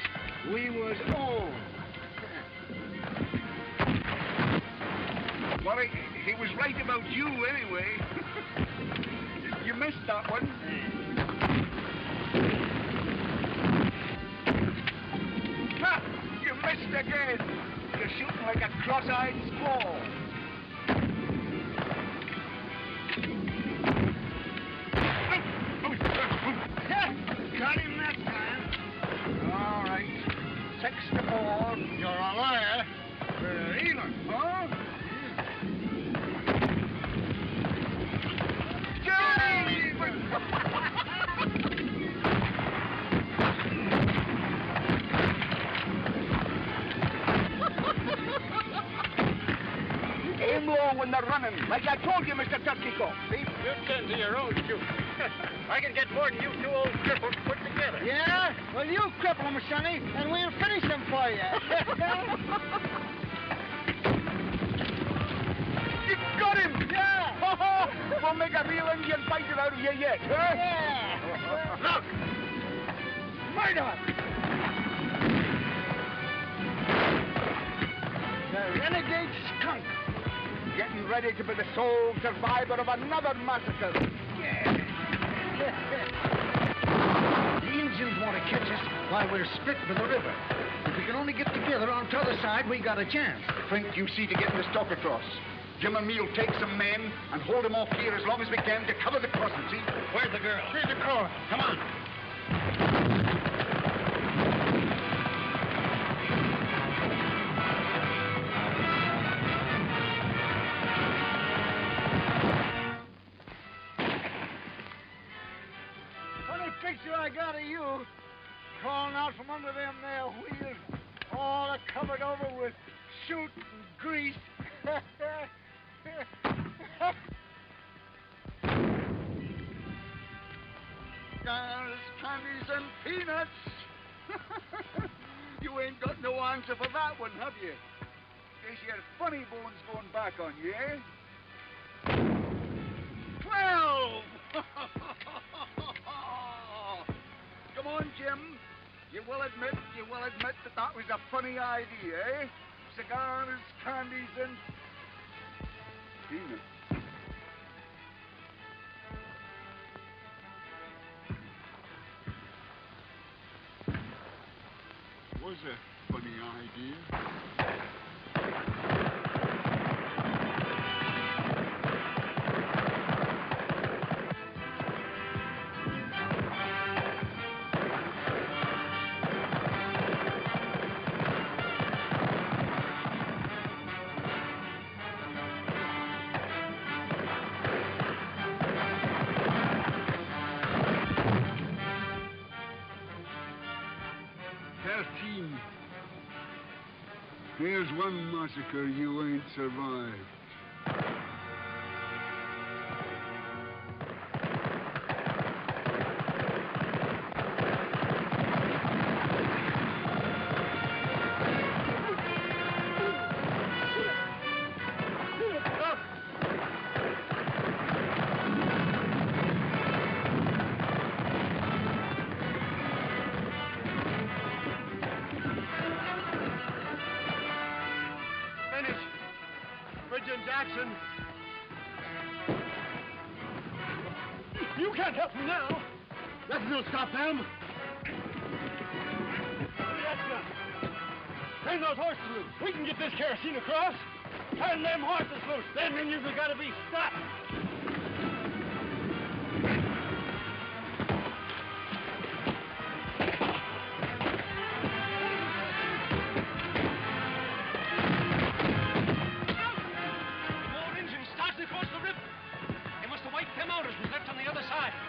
we was old. Well, he was right about you anyway. You missed that one. Ha! You missed again. You're shooting like a cross-eyed squall. Got him that time. All right. 6-4. You're a liar. We're even, huh? Aim low when they're running, like I told you, Mr. Turkeycock. See? You tend to your own shoot. I can get more than you two old cripples put together. Yeah? Well, you cripple him, Sonny, and we'll finish him for you. You got him! Yeah! We'll make a real Indian fighter out of you yet, huh? Yeah! Look! Murder! The renegade skunk. Getting ready to be the sole survivor of another massacre. Yeah. The Indians want to catch us while we're split by the river. If we can only get together on t'other side, we got a chance. Flint, you see to getting this talk across. Jim and me'll take some men and hold them off here as long as we can to cover the crossing, see? Where's the girl? Here's the car. Come on. Funny picture I got of you crawling out from under them there wheels, all covered over with soot and grease. Cigars, candies, and peanuts. You ain't got no answer for that one, have you? There's your funny bones going back on you, eh? 12! Come on, Jim. You will admit that that was a funny idea, eh? Cigars, candies, and peanuts. Was a funny idea. Here's one massacre you ain't survived. Jackson. You can't help them now. Nothing will stop them. Look at that gun. Turn those horses loose. We can get this kerosene across. Turn them horses loose. Them Indians have got to be stopped.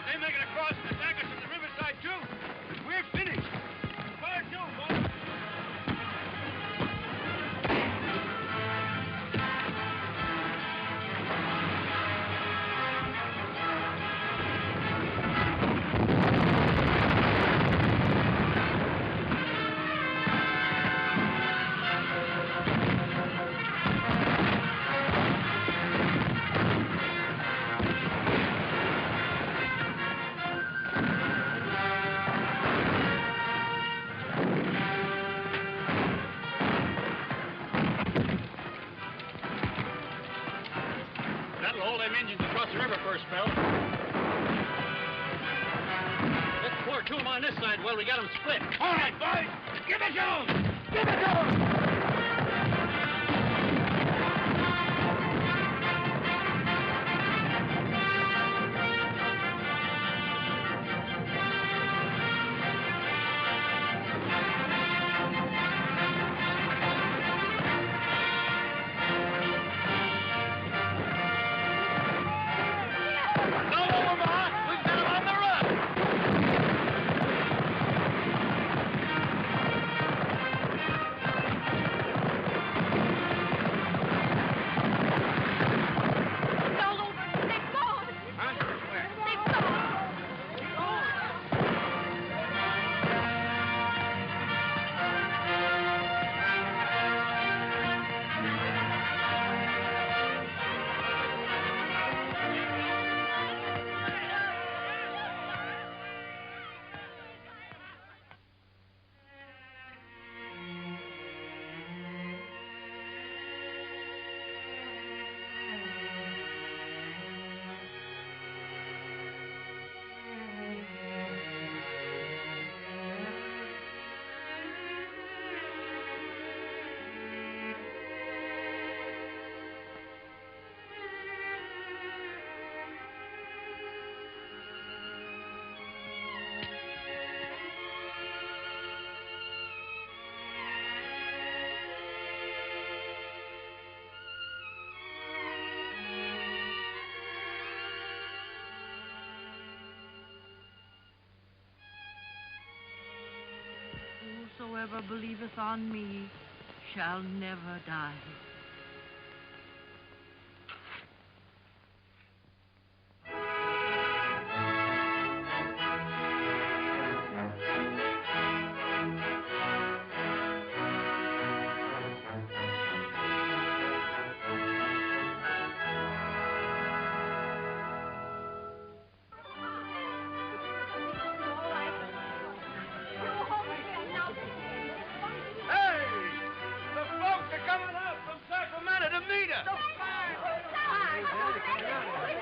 They make it across and attack us from the riverside, too. We're finished. Fire to, boys. spell. Let's pour 2 of them on this side while we got them split. All right, boys. Give it to 'em. Give it to 'em. Whosoever believeth on me shall never die.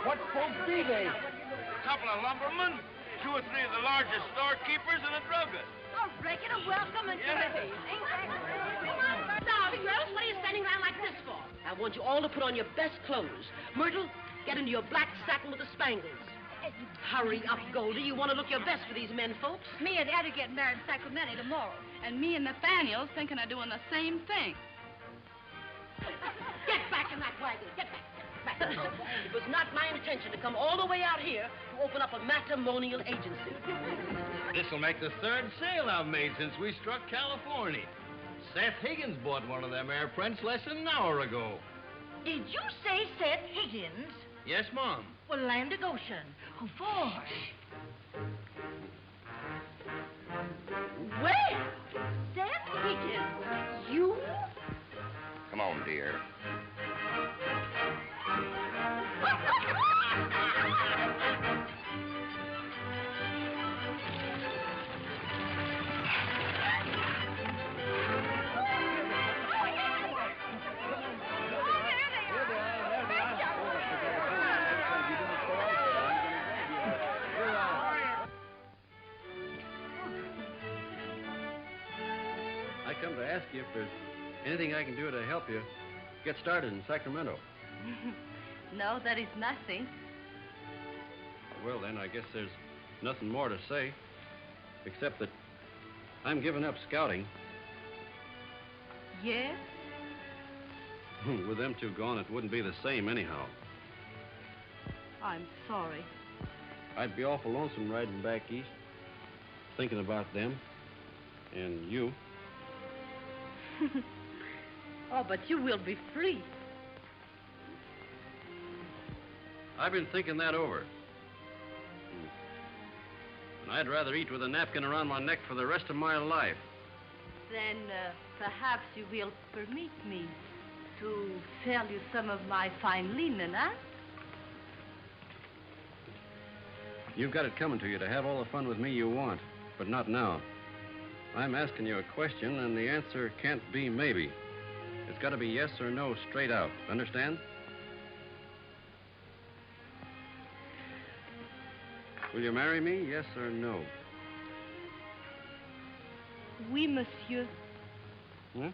What folks be they? A couple of lumbermen, 2 or 3 of the largest storekeepers, and a druggist. A regular welcome and courtesy. Now, girls, what are you standing around like this for? I want you all to put on your best clothes. Myrtle, get into your black satin with the spangles. Hurry up, Goldie. You want to look your best for these men, folks. Me and Eddie get married in Sacramento tomorrow. And me and Nathaniel's thinking of doing the same thing. Get back in that wagon. Get back. It was not my intention to come all the way out here to open up a matrimonial agency. This'll make the 3rd sale I've made since we struck California. Seth Higgins bought one of them air prints less than an hour ago. Did you say Seth Higgins? Yes, Mom. Well, land of Goshen. Of course. Well, Seth Higgins, you? Come on, dear. I come to ask you if there's anything I can do to help you get started in Sacramento. No, there is nothing. Well, then, I guess there's nothing more to say, except that I'm giving up scouting. Yes? With them 2 gone, it wouldn't be the same anyhow. I'm sorry. I'd be awful lonesome riding back east, thinking about them and you. Oh, but you will be free. I've been thinking that over. And I'd rather eat with a napkin around my neck for the rest of my life. Then perhaps you will permit me to sell you some of my fine linen, huh? You've got it coming to you to have all the fun with me you want, but not now. I'm asking you a question, and the answer can't be maybe. It's got to be yes or no straight out. Understand? Will you marry me, yes or no? Oui, monsieur. Hmm?